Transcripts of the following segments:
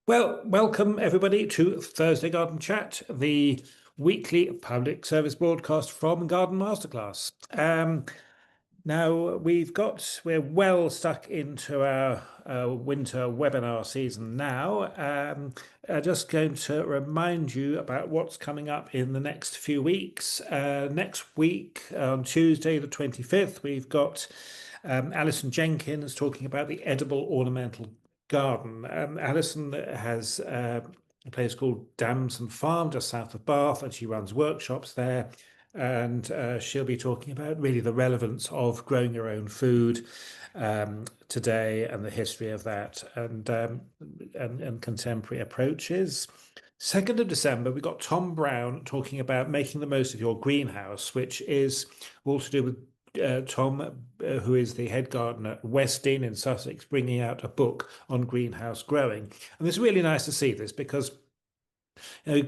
Well, welcome everybody to Thursday Garden Chat, the weekly public service broadcast from Garden Masterclass. Now we're well stuck into our winter webinar season now. I'm just going to remind you about what's coming up in the next few weeks. Next week, on Tuesday, the 25th, we've got Alison Jenkins talking about the edible ornamental garden. Alison has a place called Damson Farm just south of Bath, and she runs workshops there. And she'll be talking about really the relevance of growing your own food today and the history of that and contemporary approaches. 2nd of December, we got Tom Brown talking about making the most of your greenhouse, which is all to do with Tom, who is the head gardener at Westdean in Sussex, bringing out a book on greenhouse growing. And it's really nice to see this because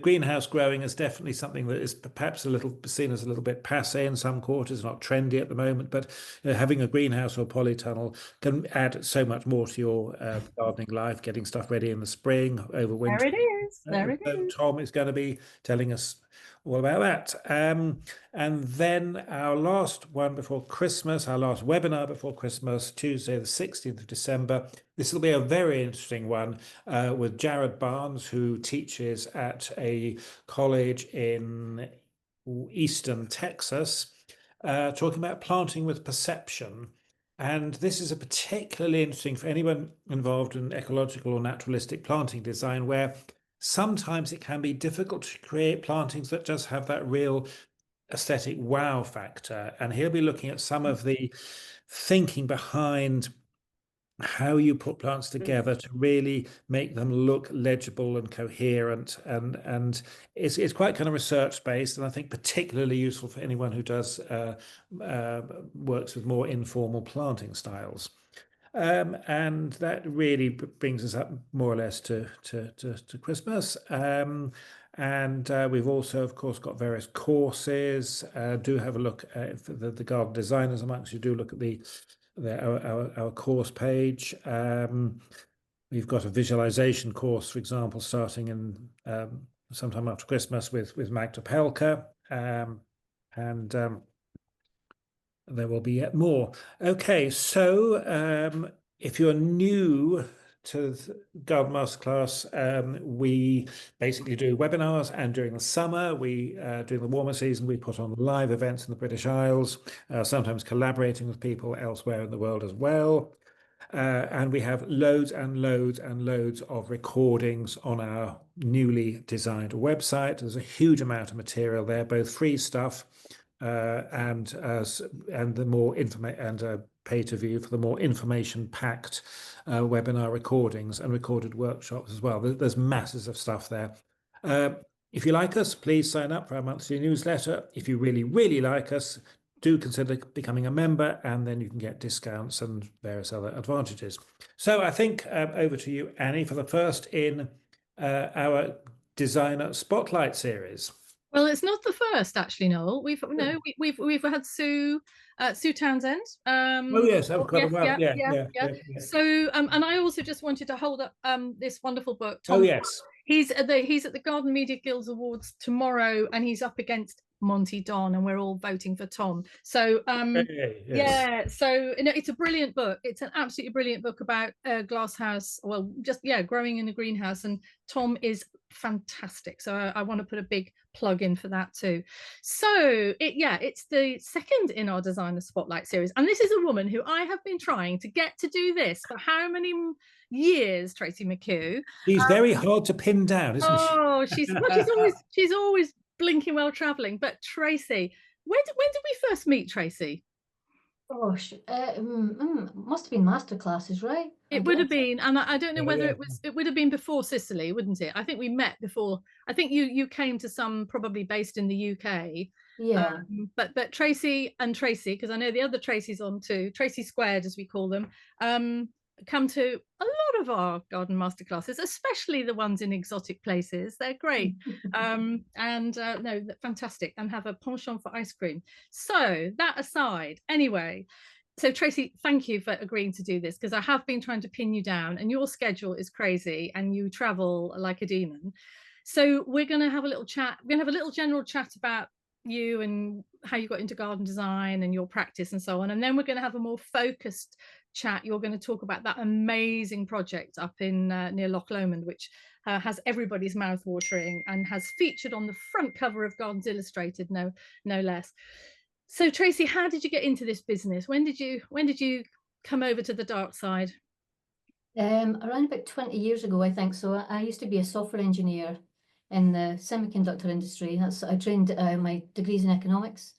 greenhouse growing is definitely something that is perhaps a little seen as a little bit passé in some quarters, not trendy at the moment. But having a greenhouse or polytunnel can add so much more to your gardening life, getting stuff ready in the spring, over There winter. it is. There it So is. Tom is going to be telling us all about that. And then our last one before Christmas, our last webinar before Christmas, Tuesday, the 16th of December. This will be a very interesting one with Jared Barnes, who teaches at a college in Eastern Texas, talking about planting with perception. And this is a particularly interesting for anyone involved in ecological or naturalistic planting design, where sometimes it can be difficult to create plantings that just have that real aesthetic wow factor. And he'll be looking at some of the thinking behind how you put plants together to really make them look legible and coherent, and it's quite kind of research based, and I think particularly useful for anyone who does works with more informal planting styles. And that really brings us up more or less to Christmas. And we've also, of course, got various courses. Do have a look at the garden designers amongst you. Do look at our course page. We've got a visualization course, for example, starting in sometime after Christmas with Magda Pelka. And there will be yet more. Okay, so if you're new to the Garden Masterclass, we basically do webinars, and during the summer, during the warmer season, we put on live events in the British Isles, sometimes collaborating with people elsewhere in the world as well. And we have loads and loads and loads of recordings on our newly designed website. There's a huge amount of material there, both free stuff and the more information and pay to view for the more information packed webinar recordings and recorded workshops as well. There's masses of stuff there. If you like us, please sign up for our monthly newsletter. If you really, really like us, do consider becoming a member, and then you can get discounts and various other advantages. So I think over to you, Annie, for the first in our designer spotlight series. Well, it's not the first, actually, Noel. We've had Sue Townsend. Oh yes, that was quite a Yes, while. yeah, Yeah, yeah, yeah, yeah. yeah, yeah. So, and I also just wanted to hold up this wonderful book. Oh Tom, yes. he's at the Garden Media Guilds Awards tomorrow, and he's up against Monty Don, and we're all voting for Tom. So Hey, yes. yeah, so it's a brilliant book. It's an absolutely brilliant book about a glass house. Well, just growing in a greenhouse, and Tom is fantastic. So I want to put a big plug in for that too. So it's the second in our designer spotlight series, and this is a woman who I have been trying to get to do this for how many years, Tracy McQue. She's very hard to pin down, isn't she? Oh, she's always blinking while traveling. But Tracy, when did we first meet, Tracy? Gosh, must have been master classes, right? I It would have guess. been, and I don't know Oh whether yeah. it would have been before Sicily, wouldn't it? I think we met before. I think you came to some probably based in the UK. Yeah. But Tracy and Tracy, because I know the other Tracy's on too, Tracy Squared as we call them, come to a lot of our garden masterclasses, especially the ones in exotic places. They're great. And no, fantastic, and have a penchant for ice cream. So that aside, anyway, So Tracy, thank you for agreeing to do this, because I have been trying to pin you down and your schedule is crazy and you travel like a demon. So we're going to have a little chat. We're going to have a little general chat about you and how you got into garden design and your practice and so on. And then we're going to have a more focused chat. You're going to talk about that amazing project up in near Loch Lomond, which has everybody's mouth watering and has featured on the front cover of Gardens Illustrated, no less. So Tracy, how did you get into this business? When did you come over to the dark side? Around about 20 years ago, I think. So I used to be a software engineer in the semiconductor industry. I trained my degrees in economics,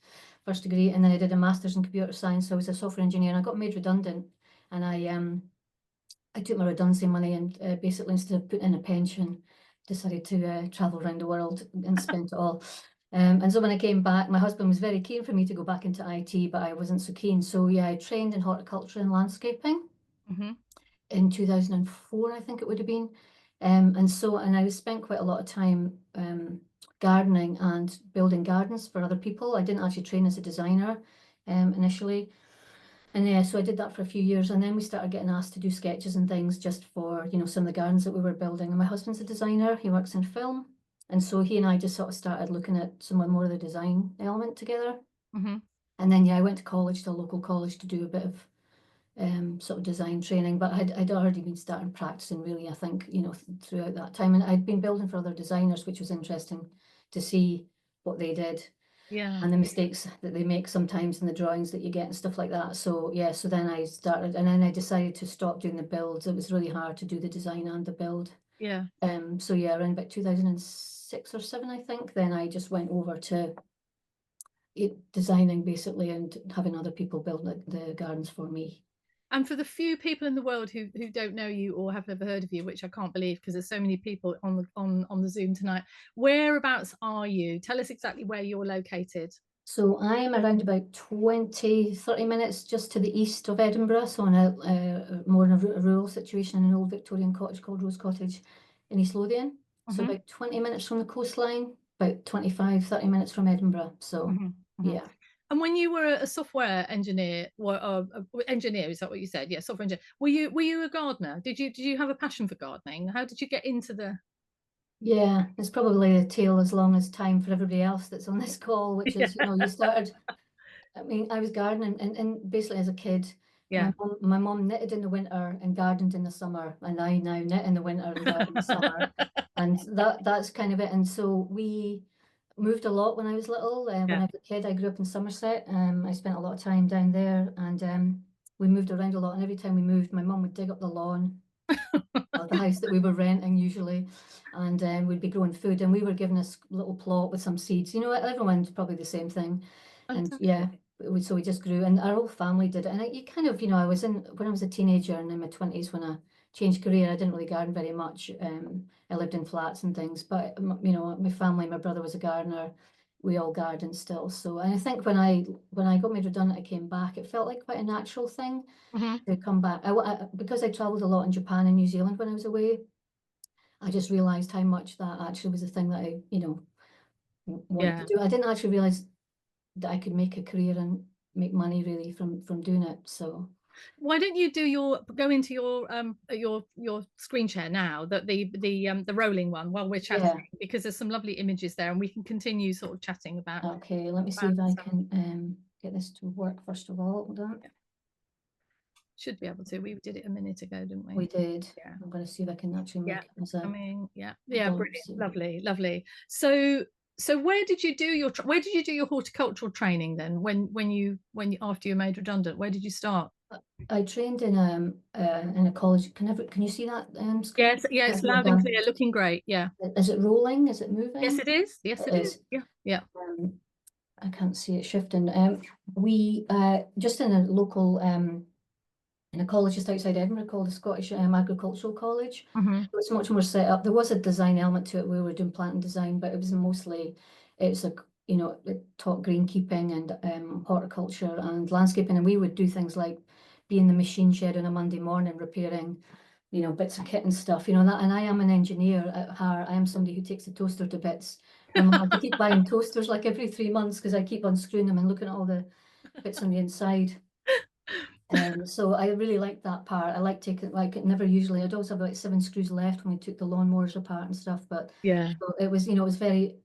first degree, and then I did a master's in computer science. So I was a software engineer, and I got made redundant. And I took my redundancy money and basically, instead of putting in a pension, decided to travel around the world and spent it all. And so when I came back, my husband was very keen for me to go back into IT, but I wasn't so keen. So yeah, I trained in horticulture and landscaping in 2004, I think it would have been. And I spent quite a lot of time gardening and building gardens for other people. I didn't actually train as a designer initially. And yeah, so I did that for a few years, and then we started getting asked to do sketches and things just for, some of the gardens that we were building. And my husband's a designer, he works in film. And so he and I just sort of started looking at some more of the design element together. And then, yeah, I went to college, to a local college, to do a bit of sort of design training, but I'd already been starting practicing really, I think, throughout that time. And I'd been building for other designers, which was interesting to see what they did. Yeah. And the mistakes that they make sometimes in the drawings that you get and stuff like that. So yeah, so then I started, and then I decided to stop doing the builds. It was really hard to do the design and the build. Yeah. So yeah, around about 2006 or 7, I think, then I just went over to designing basically and having other people build the gardens for me. And for the few people in the world who don't know you or have never heard of you, which I can't believe because there's so many people on the Zoom tonight, whereabouts are you? Tell us exactly where you're located. So I am around about 20-30 minutes just to the east of Edinburgh, so in a more in a rural situation, in an old Victorian cottage called Rose Cottage in East Lothian. So about 20 minutes from the coastline, about 25-30 minutes from Edinburgh. So yeah. And when you were a software engineer, or engineer, is that what you said? Yeah, software engineer. Were you a gardener? Did you have a passion for gardening? How did you get into the? Yeah, it's probably a tale as long as time for everybody else that's on this call, which is, you started. I mean, I was gardening and basically as a kid. Yeah. My mom knitted in the winter and gardened in the summer, and I now knit in the winter and garden in the summer, and that's kind of it. And so we moved a lot when I was little. When I was a kid, I grew up in Somerset. I spent a lot of time down there, and we moved around a lot. And every time we moved, my mum would dig up the lawn of the house that we were renting usually, and we'd be growing food. And we were given this little plot with some seeds. Everyone's probably the same thing, and yeah. So we just grew, and our whole family did it. And you kind of, when I was a teenager and in my 20s, when I changed career, I didn't really garden very much. I lived in flats and things, but my family, my brother was a gardener. We all gardened still. So, and I think when I got made redundant, I came back. It felt like quite a natural thing to come back. Because I traveled a lot in Japan and New Zealand when I was away. I just realized how much that actually was a thing that I, wanted to do. I didn't actually realize that I could make a career and make money really from doing it. So why don't you go into your screen share now, that the rolling one, while we're chatting, because there's some lovely images there and we can continue sort of chatting about. Okay, let me see if I can get this to work first of all. Hold on. Should be able to. We did it a minute ago, didn't we? We did. Yeah. I'm going to see if I can actually make it as a. Yeah, brilliant, lovely. So where did you do your horticultural training then? When you after you were made redundant, where did you start? I trained in a college. Can you see that screen? Yes, it's loud and clear, looking great. Yeah. Is it rolling? Is it moving? Yes, it is. Yes, it is. Yeah. I can't see it shifting. We just in a local in a college just outside Edinburgh called the Scottish Agricultural College. It's much more set up. There was a design element to it. We were doing plant and design, but it was mostly, it taught greenkeeping and horticulture and landscaping. And we would do things like be in the machine shed on a Monday morning repairing, bits of kit and stuff, that. And I am an engineer at heart. I am somebody who takes the toaster to bits. And I have to keep buying toasters like every 3 months because I keep unscrewing them and looking at all the bits on the inside. So I really liked that part. I like taking, like, it never usually, I'd always have like 7 screws left when we took the lawnmowers apart and stuff, but Yeah. so it was, it was very,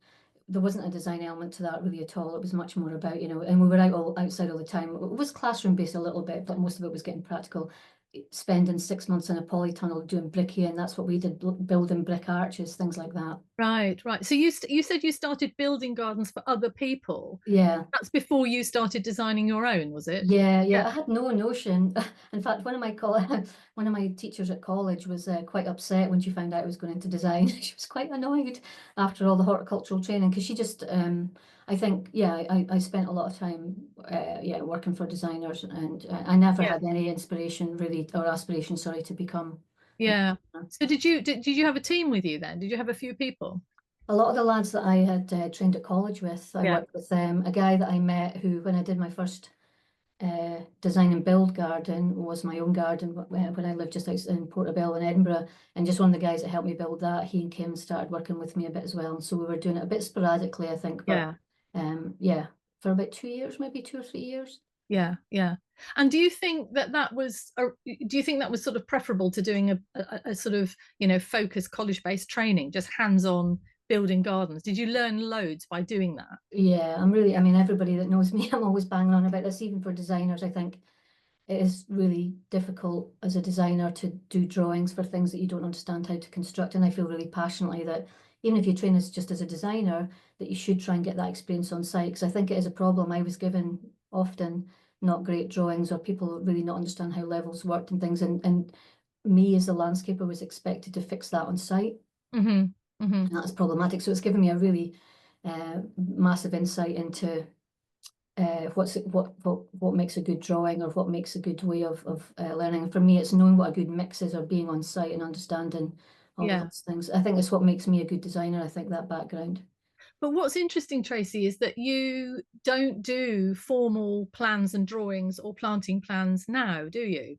there wasn't a design element to that really at all. It was much more about, and we were outside all the time. It was classroom based a little bit, but most of it was getting practical. Spending 6 months in a polytunnel doing brickying, that's what we did, building brick arches, things like that. Right, right. So you said you started building gardens for other people. Yeah. That's before you started designing your own, was it? Yeah. I had no notion. In fact, one of my teachers at college was quite upset when she found out I was going into design. She was quite annoyed after all the horticultural training, because she just, I think, I spent a lot of time, working for designers, and I never Yeah. had any inspiration really, or aspiration, sorry, to become a Yeah. designer. So did you have a team with you then? Did you have a few people? A lot of the lads that I had trained at college with, I Yeah. worked with them. A guy that I met who, when I did my first design and build garden, was my own garden when I lived just outside in Portobello in Edinburgh, and just one of the guys that helped me build that, he came and started working with me a bit as well, and so we were doing it a bit sporadically, I think, but for about 2 years, maybe 2 or 3 years. Yeah, yeah. And do you think that was sort of preferable to doing a sort of, focused college-based training, just hands-on building gardens? Did you learn loads by doing that? Yeah, I mean, everybody that knows me, I'm always banging on about this, even for designers. I think it is really difficult as a designer to do drawings for things that you don't understand how to construct. And I feel really passionately that even if you train as just as a designer, that you should try and get that experience on site. Because I think it is a problem. I was given often not great drawings, or people really not understand how levels worked and things. And me as the landscaper was expected to fix that on site. Mm-hmm. Mm-hmm. And that's problematic. So it's given me a really massive insight into what makes a good drawing, or what makes a good way of learning. And for me, it's knowing what a good mix is, or being on site and understanding all Yeah. those things. I think it's what makes me a good designer. I think that background. But what's interesting, Tracy, is that you don't do formal plans and drawings or planting plans now, do you?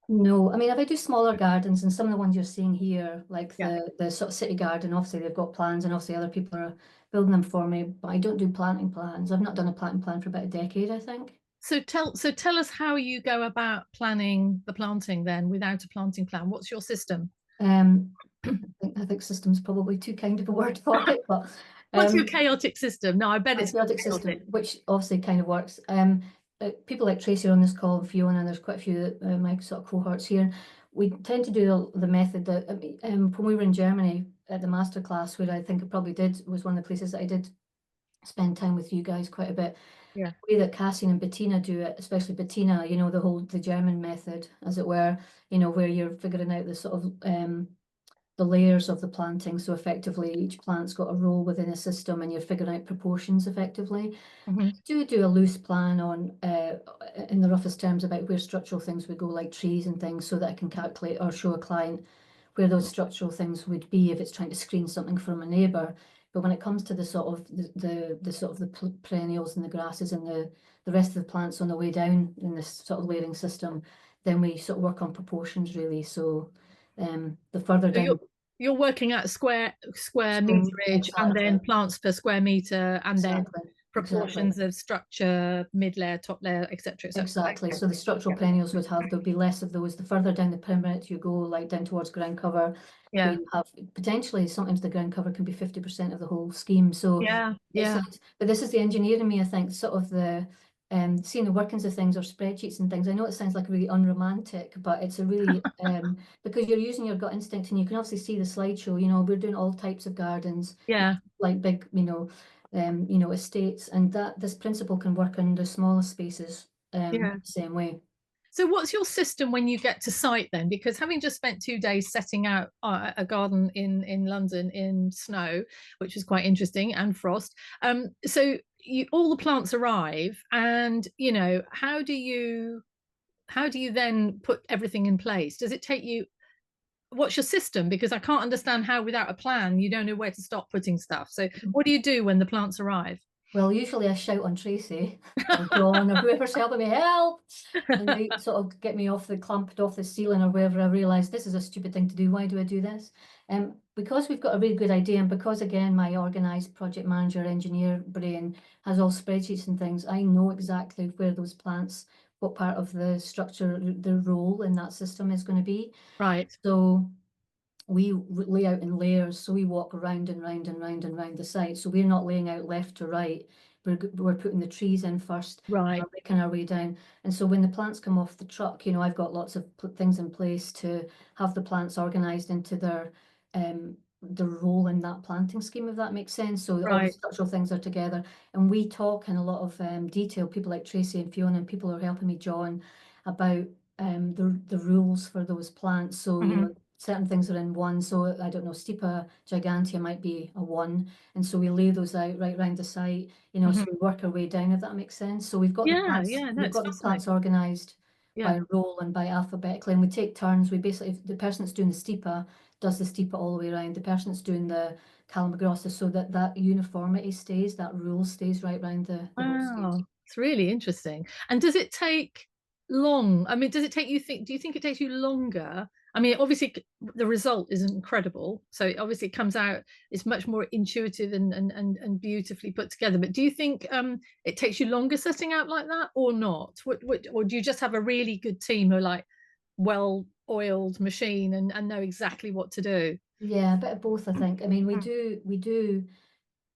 No, I mean, if I do smaller gardens, and some of the ones you're seeing here, like Yeah. the sort of city garden, obviously they've got plans, and obviously other people are building them for me, but I don't do planting plans. I've not done a planting plan for about a decade, I think. So tell us how you go about planning the planting then without a planting plan. What's your system? I think system's probably too kind of a word for it, but What's your chaotic system? No, I bet a it's chaotic system, which obviously kind of works. People like Tracy are on this call, and Fiona, and there's quite a few my sort of cohorts here. We tend to do the method that when we were in Germany at the masterclass, where I think I probably was one of the places that I did spend time with you guys quite a bit. Yeah. The way that Cassian and Bettina do it, especially Bettina, the German method, as it were, where you're figuring out the sort of the layers of the planting. So effectively, each plant's got a role within a system, and you're figuring out proportions effectively. Mm-hmm. Do a loose plan on, in the roughest terms, about where structural things would go, like trees and things, so that I can calculate or show a client where those structural things would be if it's trying to screen something from a neighbour. But when it comes to the sort of the perennials and the grasses and the rest of the plants on the way down in this sort of layering system, then we sort of work on proportions really. So the further So down, you're working at square meterage, and then plants per square meter, and then proportions of structure, mid layer, top layer, etc. Exactly. So the structural perennials there'll be less of those. The further down the pyramid you go, like down towards ground cover, where you have potentially, sometimes the ground cover can be 50% of the whole scheme. So but this is the engineer in me, I think, sort of the seeing the workings of things, or spreadsheets and things. I know it sounds like really unromantic, but it's a really because you're using your gut instinct, and you can obviously see the slideshow. We're doing all types of gardens, like big, estates, and that this principle can work in the smallest spaces the same way. So what's your system when you get to site then? Because having just spent 2 days setting out a garden in London in snow, which was quite interesting, and frost, so all the plants arrive, and how do you then put everything in place? Does it take you, what's your system? Because I can't understand how without a plan you don't know where to start putting stuff. So what do you do when the plants arrive? Well, usually I shout on Tracy or John or whoever's helping me, help, and they sort of get me clumped off the ceiling or wherever. I realise this is a stupid thing to do. Why do I do this? Because we've got a really good idea, and because again my organised project manager engineer brain has all spreadsheets and things, I know exactly where those plants what part of the structure, the role in that system is going to be. Right. So we lay out in layers, so we walk around and round and round and round the site. So we're not laying out left to right. We're putting the trees in first, Right. we're making our way down. And so when the plants come off the truck, you know, I've got lots of things in place to have the plants organized into their role in that planting scheme, if that makes sense. So all the Right. structural things are together, and we talk in a lot of detail, people like Tracy and Fiona, and people are helping me, John, about the rules for those plants. So, you know, certain things are in one. So I don't know, Stipa gigantea might be a 1. And so we lay those out right around the site, you know, so we work our way down, if that makes sense. So we've got the Yeah, plants, yeah, no, we've it's got the plants fascinating. organized Yeah. by role and by alphabetically, and we take turns. We basically, if the person that's doing the Stipa does the Stipa all the way around, the person that's doing the Calamagrossa, so that uniformity stays, that rule stays right around the whole stage. Wow, it's really interesting. And does it take long? I mean, does it take you do you think it takes you longer? I mean, obviously the result is incredible. So obviously it comes out, it's much more intuitive and beautifully put together. But do you think it takes you longer setting out like that or not? Or do you just have a really good team who are like well-oiled machine and know exactly what to do? Yeah, a bit of both, I think. I mean, we do,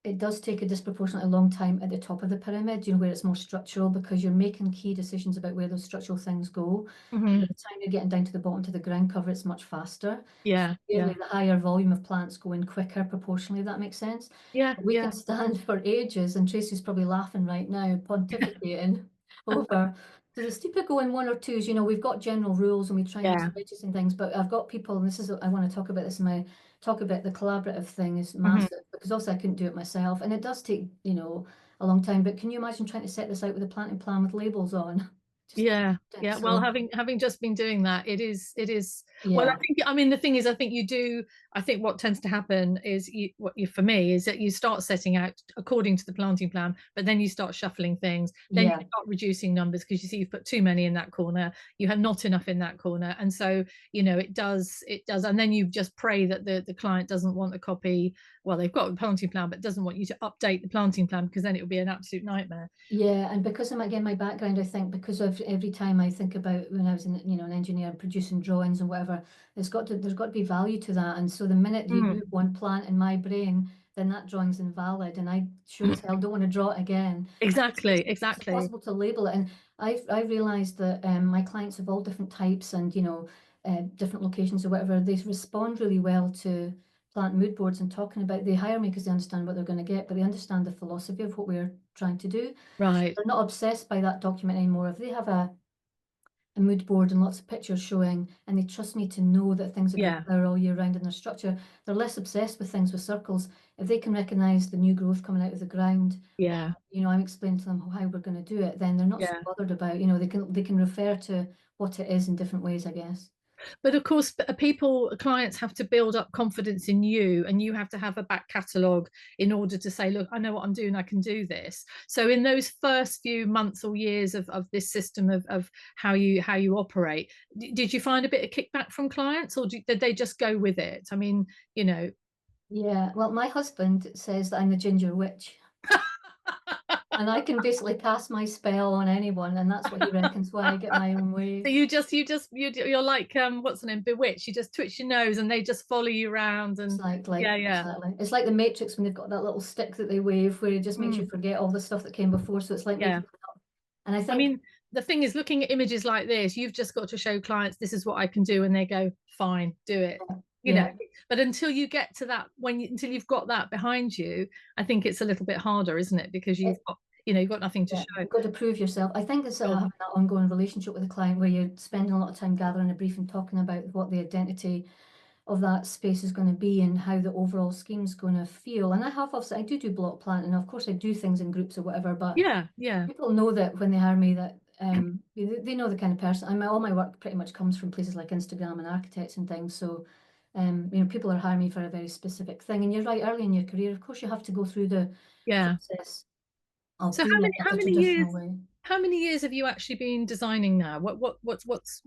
it does take a disproportionately long time at the top of the pyramid, you know, where it's more structural, because you're making key decisions about where those structural things go. By the time you're getting down to the bottom, to the ground cover, it's much faster. Yeah, Clearly, yeah, the higher volume of plants go in quicker proportionally, if that makes sense. yeah, But we yeah, can stand for ages, and Tracy's probably laughing right now, pontificating over. Does the Stipa go in 1 or 2s? You know, we've got general rules and we try and use yeah. spreadsheets and things, but I've got people, and this is, I want to talk about this in my talk about the collaborative thing is massive, because also I couldn't do it myself, and it does take, you know, a long time. But can you imagine trying to set this out with a planting plan with labels on? Just Yeah, yeah. Well, so having just been doing that, it is well, I yeah, think, I mean, the thing is, I think I think what tends to happen is for me is that you start setting out according to the planting plan, but then you start shuffling things, then you yeah. start reducing numbers because you see you've put too many in that corner, you have not enough in that corner, and so, you know, it does, and then you just pray that the client doesn't want a copy. Well, they've got a planting plan but doesn't want you to update the planting plan, because then it would be an absolute nightmare. Yeah, and because of again my background, I think because of every time I think about when I was in, you know, an engineer producing drawings and whatever, there's got to be value to that. And so the minute you move one plant in my brain, then that drawing's invalid, and I sure as hell don't want to draw it again. Exactly, It's exactly. possible to label it, and I've realized that my clients of all different types and, you know, different locations or whatever, they respond really well to plant mood boards and talking about. They hire me because they understand what they're going to get, but they understand the philosophy of what we're trying to do. Right. They're not obsessed by that document anymore. If they have a mood board and lots of pictures showing, and they trust me to know that things are going Yeah. to flower all year round in their structure, they're less obsessed with things with circles. If they can recognize the new growth coming out of the ground, Yeah. you know, I'm explaining to them how we're going to do it, then they're not so Yeah. bothered about, you know, they can refer to what it is in different ways, I guess. But of course, clients have to build up confidence in you, and you have to have a back catalogue in order to say, look, I know what I'm doing, I can do this. So in those first few months or years of this system of how you operate, did you find a bit of kickback from clients, or did they just go with it? I mean, you know. Yeah, well, my husband says that I'm the ginger witch. And I can basically cast my spell on anyone, and that's what he reckons why I get my own way. So you're like what's the name, Bewitched. You just twitch your nose and they just follow you around, and Exactly. yeah. Exactly. It's like the Matrix when they've got that little stick that they wave, where it just makes you forget all the stuff that came before. So it's like Yeah. making it up. And I I think, mean, the thing is, looking at images like this, you've just got to show clients this is what I can do, and they go, fine, do it. You know, yeah, but until you get to that, until you've got that behind you, I think it's a little bit harder, isn't it? Because it, you've got nothing to yeah, show. you've got to prove yourself. I think it's Sure. having that ongoing relationship with the client where you're spending a lot of time gathering a brief and talking about what the identity of that space is going to be and how the overall scheme's going to feel. And I have, obviously, I do block planting. Of course, I do things in groups or whatever, but Yeah. people know that when they hire me that they know the kind of person. All my work pretty much comes from places like Instagram and architects and things. So you know, people are hiring me for a very specific thing. And you're right, early in your career, of course, you have to go through the Yeah. process of So doing it how the many years traditional way. have you actually been designing now? What's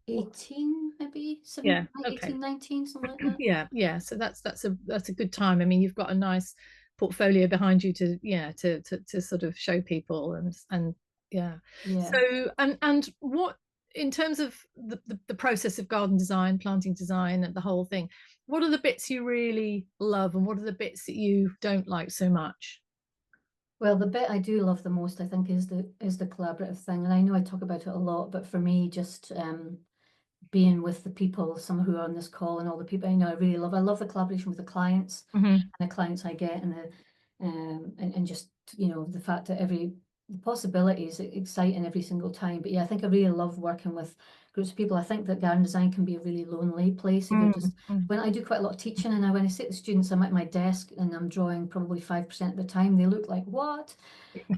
18, maybe yeah, 17, okay. 18, 19, something like that. Yeah. So that's a good time. I mean, you've got a nice portfolio behind you to sort of show people, and Yeah. Yeah. So, and what, in terms of the process of garden design, planting design, and the whole thing, what are the bits you really love, and what are the bits that you don't like so much? Well, the bit I do love the most, I think, is the collaborative thing. And I know I talk about it a lot, but for me, just being with the people, some who are on this call, and all the people I know, I really love. I love the collaboration with the clients and the clients I get, and the and just, you know, the fact that the possibilities are exciting every single time. But yeah, I think I really love working with groups of people. I think that garden design can be a really lonely place if you're just, when I do quite a lot of teaching, and when I sit with students, I'm at my desk and I'm drawing probably 5% of the time. They look like, what?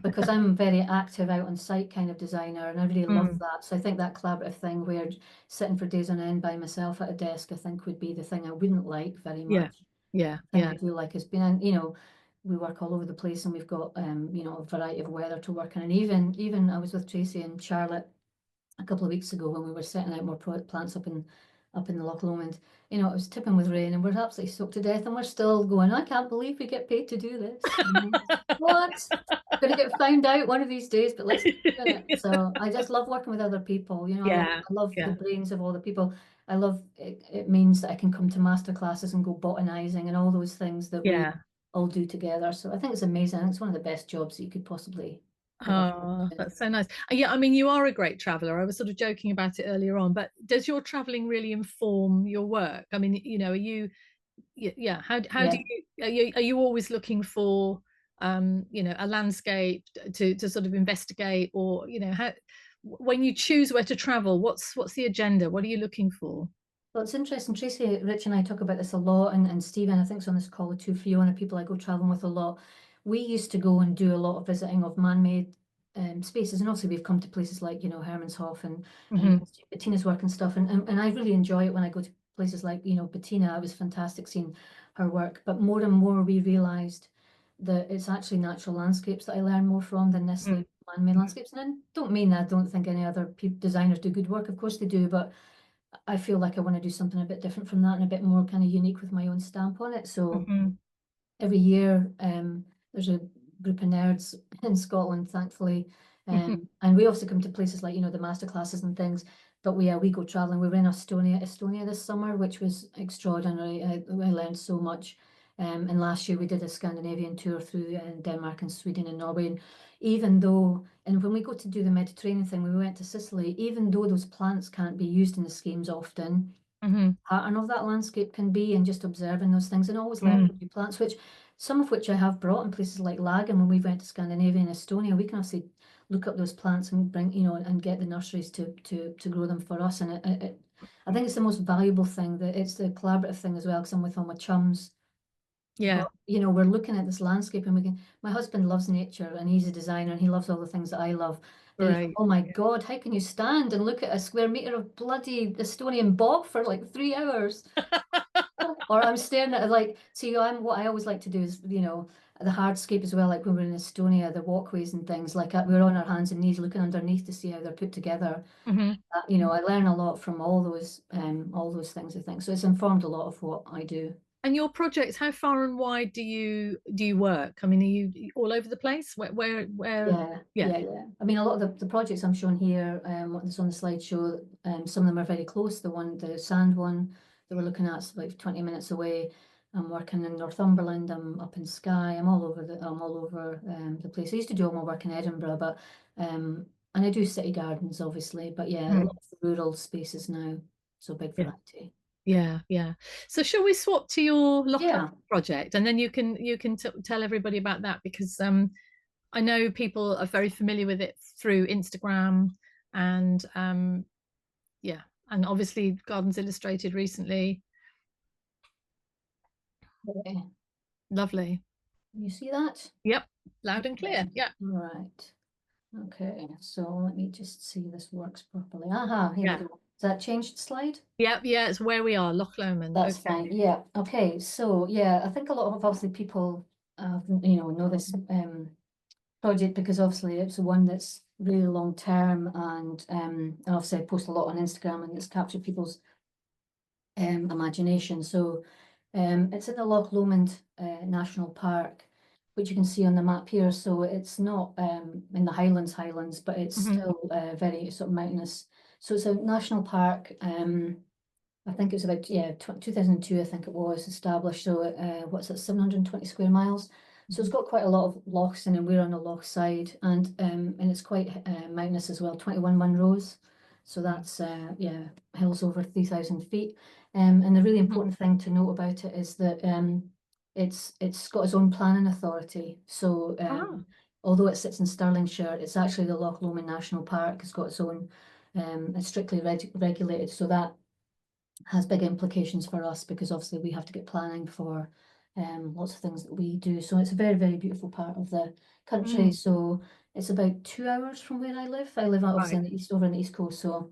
Because I'm very active out on site kind of designer, and I really love that. So I think that collaborative thing where sitting for days on end by myself at a desk, I think would be the thing I wouldn't like very Yeah. much. Yeah. The thing Yeah. I do like is being, and you know, we work all over the place, and we've got you know, a variety of weather to work in. And even I was with Tracy and Charlotte a couple of weeks ago when we were setting out more plants up in the Loch Lomond. You know, it was tipping with rain, and we're absolutely soaked to death, and we're still going, I can't believe we get paid to do this. What? Gonna get found out one of these days, but let's keep doing it. So I just love working with other people. You know, Yeah. I love Yeah. the brains of all the people. I love it. It means that I can come to master classes and go botanizing and all those things that we Yeah. all do together. So I think it's amazing. I think it's one of the best jobs that you could possibly ever Oh, do. that's so nice. Yeah, I mean, you are a great traveler. I was sort of joking about it earlier on, but does your traveling really inform your work? I mean, you know, are you, yeah, how Yeah. do you, are you always looking for, you know, a landscape to sort of investigate, or, you know, how, when you choose where to travel, what's the agenda? What are you looking for? Well, it's interesting. Tracy, Rich, and I talk about this a lot, and Stephen, I think, is on this call too. Fiona, people I go traveling with a lot. We used to go and do a lot of visiting of man-made spaces, and also we've come to places like, you know, Hermanshof and Bettina's work and stuff, and I really enjoy it when I go to places like, you know, Bettina. It was fantastic seeing her work, but more and more we realised that it's actually natural landscapes that I learn more from than necessarily man-made landscapes. And I don't mean that I don't think any other designers do good work. Of course they do, but I feel like I want to do something a bit different from that and a bit more kind of unique with my own stamp on it. So every year, there's a group of nerds in Scotland, thankfully, and we also come to places like, you know, the master classes and things. But we go traveling. We were in Estonia this summer, which was extraordinary. I learned so much. And last year we did a Scandinavian tour through Denmark and Sweden and Norway. And even though, and when we go to do the Mediterranean thing, when we went to Sicily, even though those plants can't be used in the schemes often, pattern of that landscape can be, and just observing those things and always learning new plants, which some of which I have brought in places like Lagan. When we went to Scandinavia and Estonia, we can obviously look up those plants and bring, you know, and get the nurseries to grow them for us. And I think it's the most valuable thing, that it's the collaborative thing as well, because I'm with all my chums. Yeah. But, you know, we're looking at this landscape, and my husband loves nature, and he's a designer, and he loves all the things that I love. Right. Oh my God, how can you stand and look at a square meter of bloody Estonian bog for like 3 hours? Or I'm staring at it like, see, what I always like to do is, you know, the hardscape as well, like when we're in Estonia, the walkways and things, like we're on our hands and knees looking underneath to see how they're put together. You know, I learn a lot from all those things, I think. So it's informed a lot of what I do. And your projects, how far and wide do you work? I mean, are you all over the place? Where? Yeah. I mean, a lot of the projects I'm showing here, that's on the slideshow, some of them are very close. The sand one that we're looking at is like 20 minutes away. I'm working in Northumberland. I'm up in Skye. I'm all over the place. I used to do all my work in Edinburgh, but and I do city gardens, obviously. But yeah, a lot of rural spaces now, so big variety. Yeah. So shall we swap to your Loch Yeah. Lomond project, and then you can tell everybody about that, because I know people are very familiar with it through Instagram, and yeah, and obviously Gardens Illustrated recently. Okay. Lovely. You see that? Yep, loud and clear. Yeah. Right. Okay, so let me just see this works properly. Aha, here Yeah. we go. Is that changed slide? Yeah, it's where we are, Loch Lomond. That's fine. Yeah. Okay. So yeah, I think a lot of obviously people you know this project, because obviously it's the one that's really long term, and obviously I post a lot on Instagram, and it's captured people's imagination. So it's in the Loch Lomond National Park. which you can see on the map here. So it's not in the Highlands, but it's still very sort of mountainous. So it's a national park. I think it was about 2002. I think it was established. So what's it, 720 square miles. So it's got quite a lot of lochs, and then we're on the loch side, and it's quite mountainous as well. 21 Munros. So that's hills over 3,000 feet. And the really important thing to note about it is that it's got its own planning authority. So although it sits in Stirlingshire, it's actually the Loch Lomond National Park. It's got its own, it's strictly regulated. So that has big implications for us, because obviously we have to get planning for lots of things that we do. So it's a very, very beautiful part of the country. So it's about 2 hours from where I live. I live obviously in the east, over on the east coast. So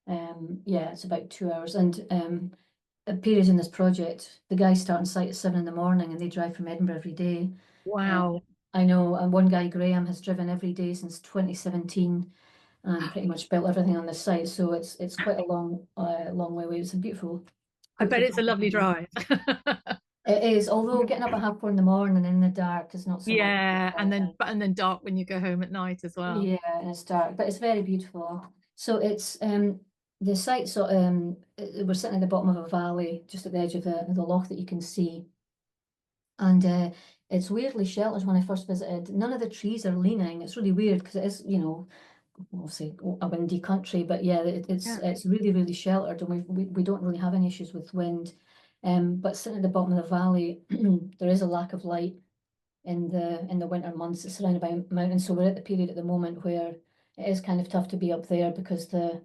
yeah, it's about 2 hours. And at periods in this project, the guys start on site at 7 in the morning and they drive from Edinburgh every day. Wow. I know, and one guy, Graham, has driven every day since 2017 and pretty much built everything on the site. So it's quite a long way away. It's a beautiful. I bet it's a lovely drive. It is, although getting up at 4:30 in the morning in the dark is not so much. Yeah, and then dark when you go home at night as well. Yeah, and it's dark, but it's very beautiful. So it's the site sort we're sitting at the bottom of a valley, just at the edge of the loch that you can see. And it's weirdly sheltered. When I first visited, none of the trees are leaning. It's really weird, because it is, you know, obviously a windy country, but yeah, it's really, really sheltered, and we don't really have any issues with wind. But sitting at the bottom of the valley, there is a lack of light in the winter months. It's surrounded by mountains, so we're at the period at the moment where it is kind of tough to be up there, because the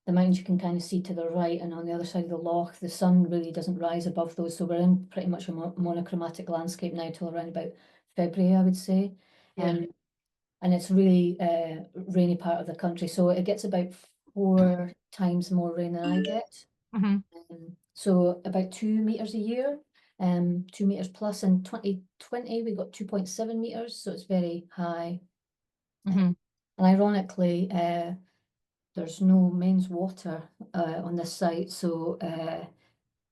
mountains you can kind of see to the right, and on the other side of the loch, the sun really doesn't rise above those. So we're in pretty much a monochromatic landscape now till around about February, I would say. And it's really rainy part of the country, so it gets about 4 times more rain than I get. So about 2 meters a year, 2 meters plus. In 2020 we got 2.7 meters, so it's very high. And ironically, there's no mains water on this site, so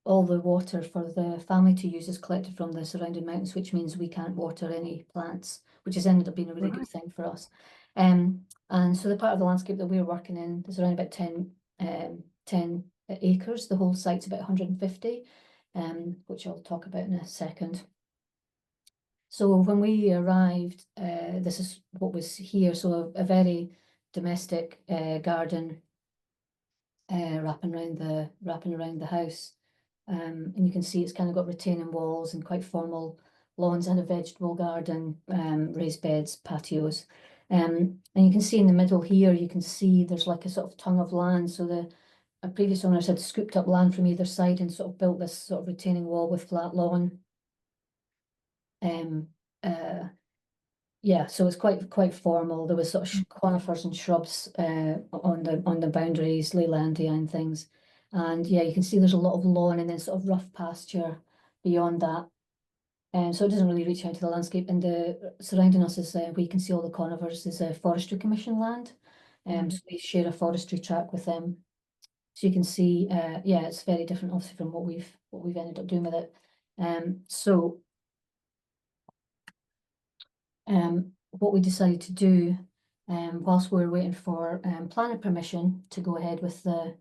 all the water for the family to use is collected from the surrounding mountains, which means we can't water any plants, which has ended up being a really good thing for us. And so the part of the landscape that we're working in is around about 10 acres. The whole site's about 150, which I'll talk about in a second. So when we arrived, this is what was here. So a very domestic garden wrapping around the house. And you can see it's kind of got retaining walls and quite formal lawns, and a vegetable garden, raised beds, patios. And you can see in the middle here, you can see there's like a sort of tongue of land. So the previous owners had scooped up land from either side and sort of built this sort of retaining wall with flat lawn. Yeah, so it's quite formal. There was sort of conifers and shrubs on the boundaries, Leylandia and things. And yeah, you can see there's a lot of lawn and then sort of rough pasture beyond that. And so it doesn't really reach out to the landscape. And the surrounding us is where you can see all the conifers is a forestry commission land. So we share a forestry track with them. So you can see, yeah, it's very different obviously from what we've ended up doing with it. So what we decided to do, whilst we were waiting for planning permission to go ahead with the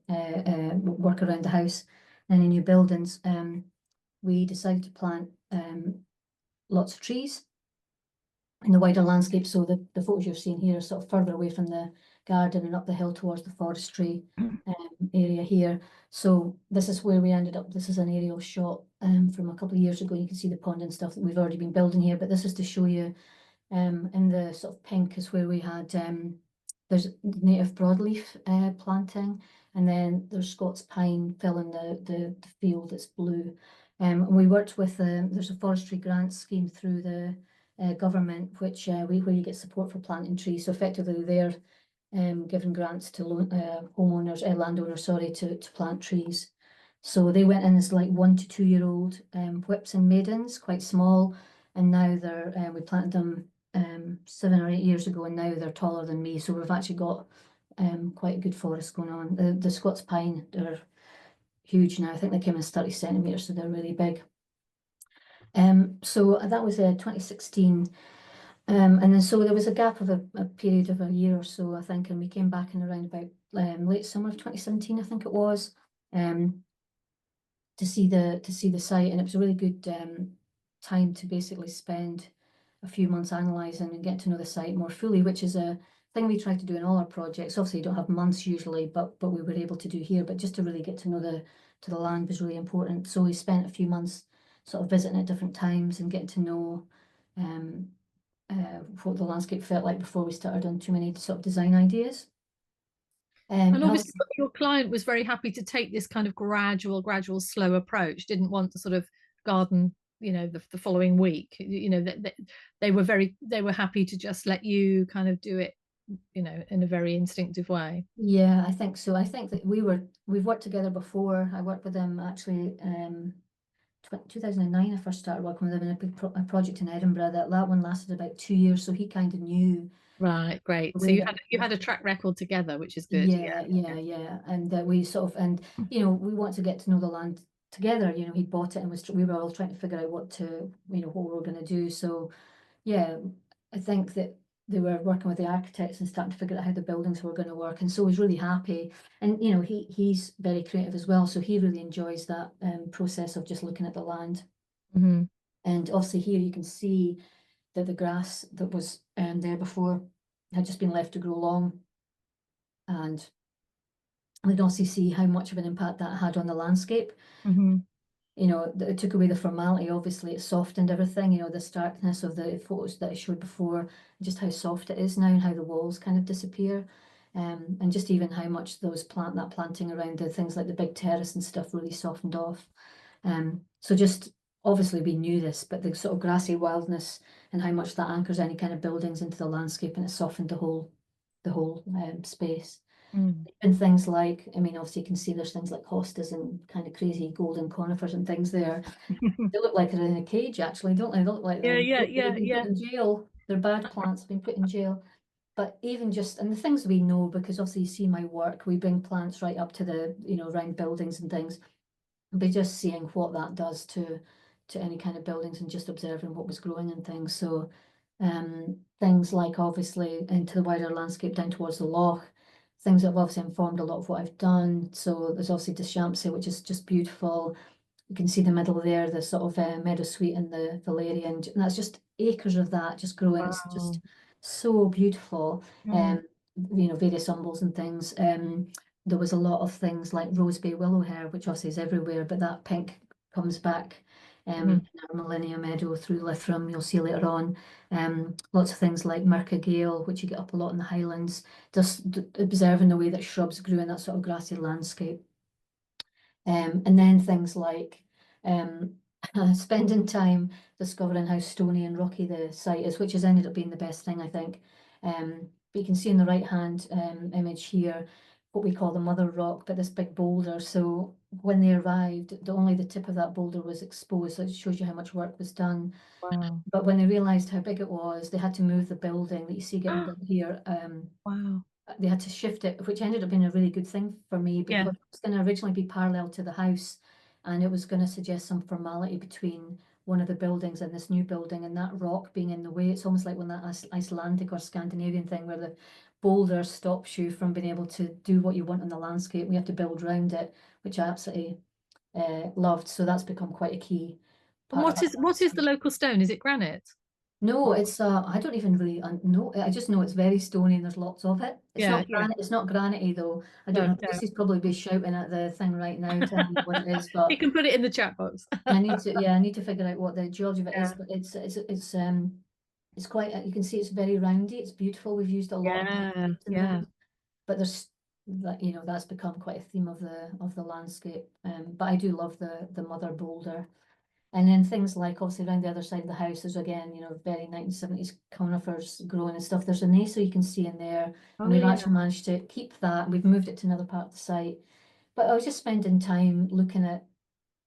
work around the house and any new buildings, we decided to plant lots of trees in the wider landscape. So the photos you're seeing here are sort of further away from the garden and up the hill towards the forestry area here. So this is where we ended up. This is an aerial shot from a couple of years ago. You can see the pond and stuff that we've already been building here, but this is to show you in the sort of pink is where we had there's native broadleaf planting, and then there's Scots pine filling the field that's blue. And we worked with there's a forestry grant scheme through the government, which where you get support for planting trees. So effectively they're giving grants to landowners, sorry, to plant trees. So they went in as like 1 to 2 year old whips and maidens, quite small, and now they're we planted them 7 or 8 years ago, and now they're taller than me. So we've actually got quite a good forest going on. The Scots pine, they're huge now. I think they came in 30 centimeters, so they're really big. So that was 2016. And then so there was a gap of a period of a year or so, I think, and we came back in around about late summer of 2017, I think it was, to see the site, and it was a really good time to basically spend a few months analysing and get to know the site more fully, which is a thing we try to do in all our projects. Obviously, you don't have months usually, but we were able to do here. But just to really get to know the land was really important. So we spent a few months sort of visiting at different times and getting to know what the landscape felt like before we started on too many sort of design ideas. And obviously your client was very happy to take this kind of gradual, slow approach, didn't want to sort of garden, you know, the following week. You know, that they were happy to just let you kind of do it, you know, in a very instinctive way. Yeah, I think so. I think that we've worked together before. I worked with them actually 2009. I first started working with him in a big a project in Edinburgh. That one lasted about 2 years, so he kind of knew. Right, great. So you had a track record together, which is good. Yeah, and we sort of, and you know, we want to get to know the land together. You know, he bought it and we were all trying to figure out what we were going to do. So yeah, I think that they were working with the architects and starting to figure out how the buildings were going to work, and so he's really happy. And you know, he's very creative as well, so he really enjoys that process of just looking at the land. Mm-hmm. And obviously here you can see that the grass that was there before had just been left to grow long, and we can also see how much of an impact that had on the landscape. Mm-hmm. You know, it took away the formality. Obviously, it softened everything. You know, the starkness of the photos that I showed before, just how soft it is now, and how the walls kind of disappear, and just even how much that planting around the things like the big terrace and stuff really softened off. So just obviously we knew this, but the sort of grassy wildness and how much that anchors any kind of buildings into the landscape, and it softened the whole space. And things like, I mean, obviously you can see there's things like hostas and kind of crazy golden conifers and things there. They look like they're in a cage, actually, don't they? They look like they've been put in jail. They're bad plants, been put in jail. But even just, and the things we know, because obviously you see my work, we bring plants right up to the, you know, around buildings and things. But just seeing what that does to any kind of buildings and just observing what was growing and things. So things like obviously into the wider landscape down towards the loch, things that have obviously informed a lot of what I've done. So there's obviously Deschampsay, which is just beautiful. You can see the middle there, the sort of meadowsweet and the valerian, and that's just acres of that just growing. Wow. It's just so beautiful. You know, various umbels and things. There was a lot of things like rosebay willowhair, which obviously is everywhere, but that pink comes back in our Millennium Meadow through Lythram, you'll see later on. Lots of things like Merca Gale, which you get up a lot in the Highlands, just observing the way that shrubs grew in that sort of grassy landscape. And then things like spending time discovering how stony and rocky the site is, which has ended up being the best thing, I think. But you can see in the right-hand image here what we call the mother rock, but this big boulder. So when they arrived, only the tip of that boulder was exposed, so it shows you how much work was done. Wow. But when they realised how big it was, they had to move the building that you see getting built here. Wow. They had to shift it, which ended up being a really good thing for me, because it was going to originally be parallel to the house, and it was going to suggest some formality between one of the buildings and this new building, and that rock being in the way. It's almost like when that Icelandic or Scandinavian thing where the boulder stops you from being able to do what you want in the landscape. We have to build around it, which I absolutely loved. So that's become quite a key part. What is the local stone? Is it granite? No, it's I don't even really know. I just know it's very stony and there's lots of it. It's not granite. It's not granite-y though. I don't know. Tracy's probably be shouting at the thing right now, telling me what it is. But you can put it in the chat box. I need to. Yeah, I need to figure out what the geology of it is. But it's quite. You can see it's very roundy. It's beautiful. We've used a lot of but there's like, you know, that's become quite a theme of the landscape. But I do love the mother boulder. And then things like obviously around the other side of the house, there's again, you know, very 1970s conifers growing and stuff. There's a naso you can see in there, and we've actually managed to keep that. We've moved it to another part of the site. But I was just spending time looking at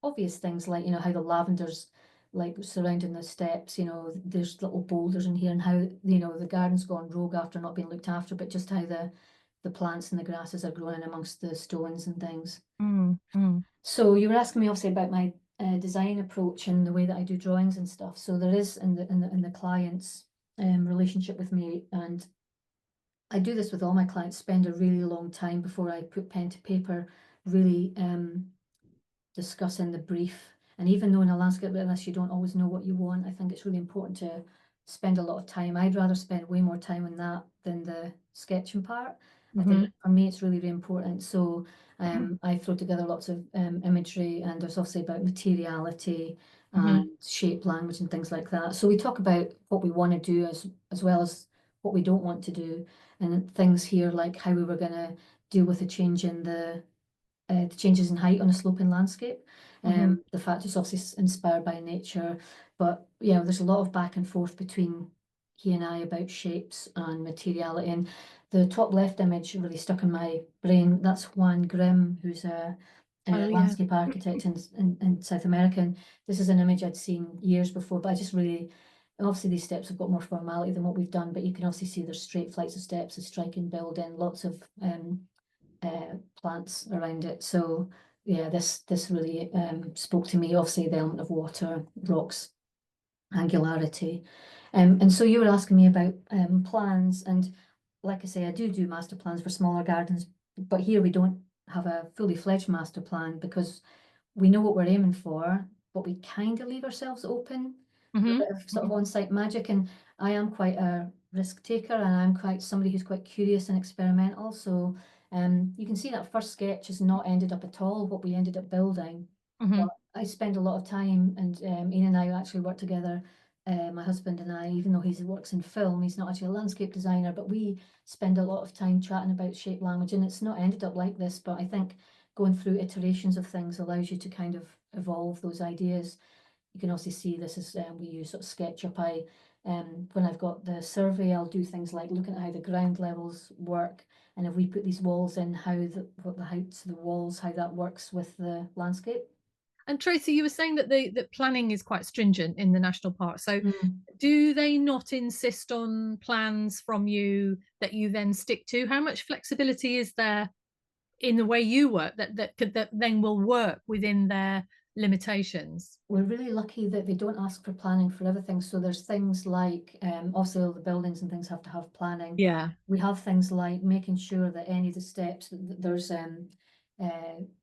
obvious things like, you know, how the lavender's like surrounding the steps, you know, there's little boulders in here, and how, you know, the garden's gone rogue after not being looked after, but just how the plants and the grasses are growing amongst the stones and things. So you were asking me obviously about my design approach in the way that I do drawings and stuff. So there is in the client's relationship with me, and I do this with all my clients, spend a really long time before I put pen to paper, really discussing the brief. And even though in a landscape like this, you don't always know what you want, I think it's really important to spend a lot of time. I'd rather spend way more time on that than the sketching part. I think for me, it's really, really important. So I throw together lots of imagery, and there's also about materiality and shape language and things like that. So we talk about what we want to do as well as what we don't want to do, and things here like how we were going to deal with the change in the changes in height on a sloping landscape. The fact it's obviously inspired by nature, but yeah, there's a lot of back and forth between he and I about shapes and materiality. And the top left image really stuck in my brain. That's Juan Grimm, who's a landscape architect in South America. And this is an image I'd seen years before, but I just really, obviously these steps have got more formality than what we've done, but you can obviously see there's straight flights of steps, a striking building, lots of plants around it. So yeah, this really spoke to me. Obviously, the element of water, rocks, angularity, and so you were asking me about plans, and like I say, I do master plans for smaller gardens, but here we don't have a fully fledged master plan because we know what we're aiming for, but we kind of leave ourselves open for a bit of sort of on-site magic. And I am quite a risk taker, and I'm quite somebody who's quite curious and experimental. So you can see that first sketch has not ended up at all what we ended up building. But I spend a lot of time, and Ian and I actually work together. My husband and I, even though he works in film, he's not actually a landscape designer, but we spend a lot of time chatting about shape language, and it's not ended up like this. But I think going through iterations of things allows you to kind of evolve those ideas. You can also see this is we use sort of SketchUp. When I've got the survey, I'll do things like looking at how the ground levels work, and if we put these walls in, what the heights of the walls, how that works with the landscape. And Tracy, you were saying that the planning is quite stringent in the national park. So do they not insist on plans from you that you then stick to? How much flexibility is there in the way you work that then will work within their limitations? We're really lucky that they don't ask for planning for everything. So there's things like obviously all the buildings and things have to have planning. Yeah. We have things like making sure that any of the steps there's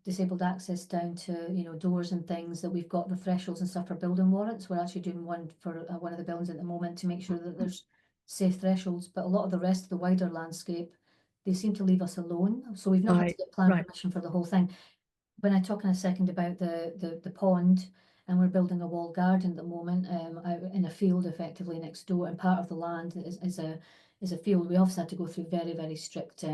disabled access down to doors and things, that we've got the thresholds and stuff for building warrants. We're actually doing one for one of the buildings at the moment to make sure that there's safe thresholds, but a lot of the rest of the wider landscape, they seem to leave us alone, so we've not had to get plan permission for the whole thing. When I talk in a second about the pond, and we're building a walled garden at the moment out in a field effectively next door, and part of the land is a field. We obviously had to go through very, very strict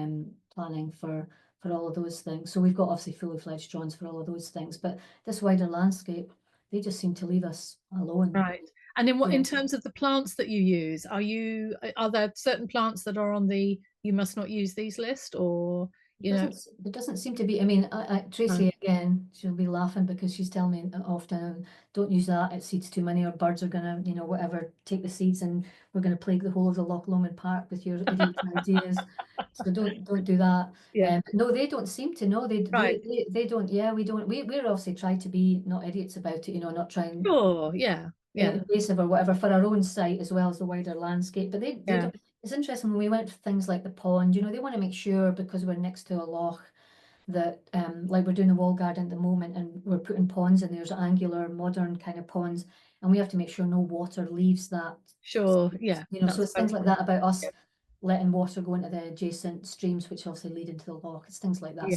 planning for all of those things. So we've got obviously fully fledged drawings for all of those things, but this wider landscape, they just seem to leave us alone. Right. And in terms of the plants that you use, are there certain plants that are on the you must not use these list, or It doesn't seem to be. I mean, Tracy, again, she'll be laughing because she's telling me often, don't use that, it seeds too many, or birds are gonna, whatever, take the seeds, and we're gonna plague the whole of the Loch Lomond Park with your idiot ideas. So don't do that. No, they don't seem to. No, they don't. Yeah, we don't. We're obviously trying to be not idiots about it, not trying. Sure, yeah. Invasive or whatever for our own site as well as the wider landscape. But they don't. It's interesting when we went for things like the pond, they want to make sure, because we're next to a loch, that like we're doing the wall garden at the moment, and we're putting ponds in. There's angular, modern kind of ponds, and we have to make sure no water leaves that. Sure, yeah. So it's things like that about us letting water go into the adjacent streams, which obviously lead into the loch. It's things like that.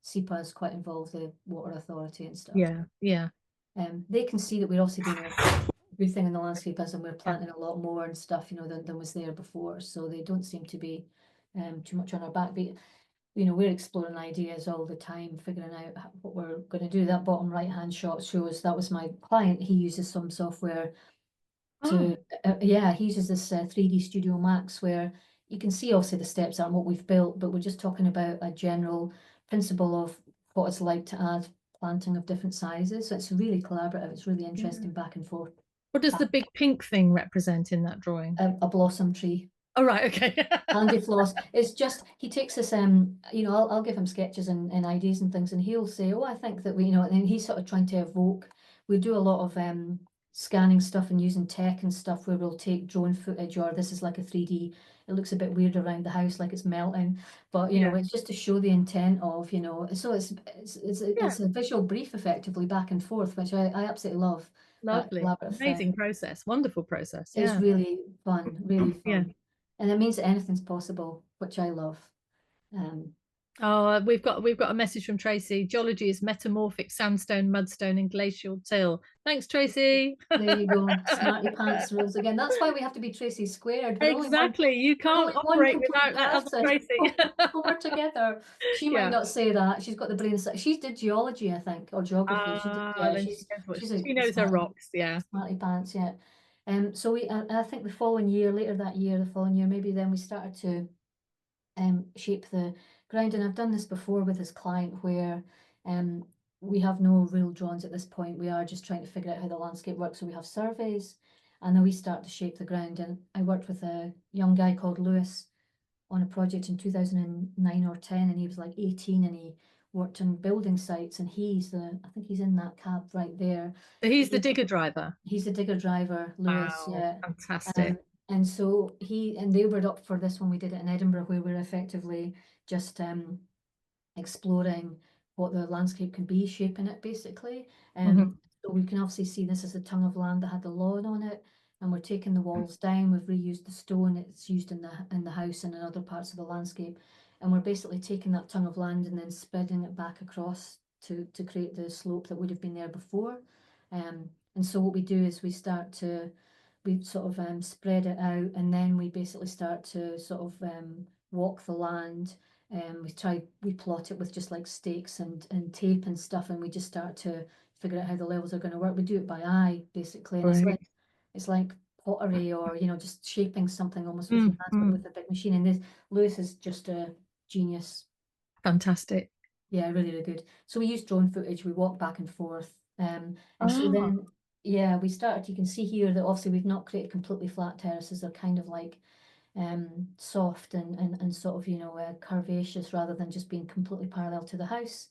SEPA is quite involved, the Water Authority and stuff. Yeah. They can see that we're obviously doing a good thing in the landscape, as in we're planting a lot more and stuff, than was there before. So they don't seem to be too much on our back. But we're exploring ideas all the time, figuring out what we're going to do. That bottom right hand shot shows that was my client. He uses some software to he uses this 3D Studio Max, where you can see obviously the steps aren't what we've built, but we're just talking about a general principle of what it's like to add planting of different sizes. So it's really collaborative. It's really interesting back and forth. What does the big pink thing represent in that drawing? A blossom tree. Oh, right, okay. Handy floss. It's just he takes this you know, I'll give him sketches and ideas and things, and he'll say, oh, I think that we, you know, and he's sort of trying to evoke. We do a lot of scanning stuff and using tech and stuff where we'll take drone footage, or this is like a 3D. It looks a bit weird around the house, like it's melting, but you know, Yeah. it's just to show the intent of, you know, so it's Yeah. a visual brief effectively back and forth, which I absolutely love. That Lovely. collaborative Amazing process. Wonderful process. It's Yeah. really fun, really Yeah. fun. And it means that anything's possible, which I love. Um, Oh, we've got a message from Tracy. Geology is metamorphic sandstone, mudstone, and glacial till. Thanks, Tracy. there you go, smarty pants rules again. That's why we have to be Tracy squared. Exactly. You We're can't only one operate complete without that other person. Tracy. When we're together. She might Yeah. not say that. She's got the brain. She did geology, I think, or geography. She did, yeah. Then she knows what She's she a knows her rocks. Yeah. smarty pants. Yeah. So I think the following year, later that year, the following year, maybe then we started to shape the ground. And I've done this before with this client where we have no real drawings at this point. We are just trying to figure out how the landscape works. So we have surveys, and then we start to shape the ground. And I worked with a young guy called Lewis on a project in 2009 or 10, and he was like 18, and he worked on building sites, and I think he's in that cab right there. So he's the digger driver. He's the digger driver, Lewis. Wow, Yeah. fantastic. And so they were up for this when we did it in Edinburgh, where we're effectively just exploring what the landscape can be, shaping it basically. So we can obviously see this is a tongue of land that had the lawn on it, and we're taking the walls down. We've reused the stone it's used in the house and in other parts of the landscape, and we're basically taking that tongue of land and then spreading it back across to create the slope that would have been there before. And so what we do is we sort of spread it out, and then we basically start to sort of walk the land. We plot it with just like stakes and tape and stuff, and we just start to figure out how the levels are going to work. We do it by eye basically, and it's like pottery, or you know, just shaping something almost with your hands, but with a big machine. And Lewis is just a genius. Fantastic. Yeah, really, really good. So we use drone footage. We walk back and forth, and so then yeah, we started. You can see here that obviously we've not created completely flat terraces. They're kind of like soft and sort of, you know, curvaceous rather than just being completely parallel to the house.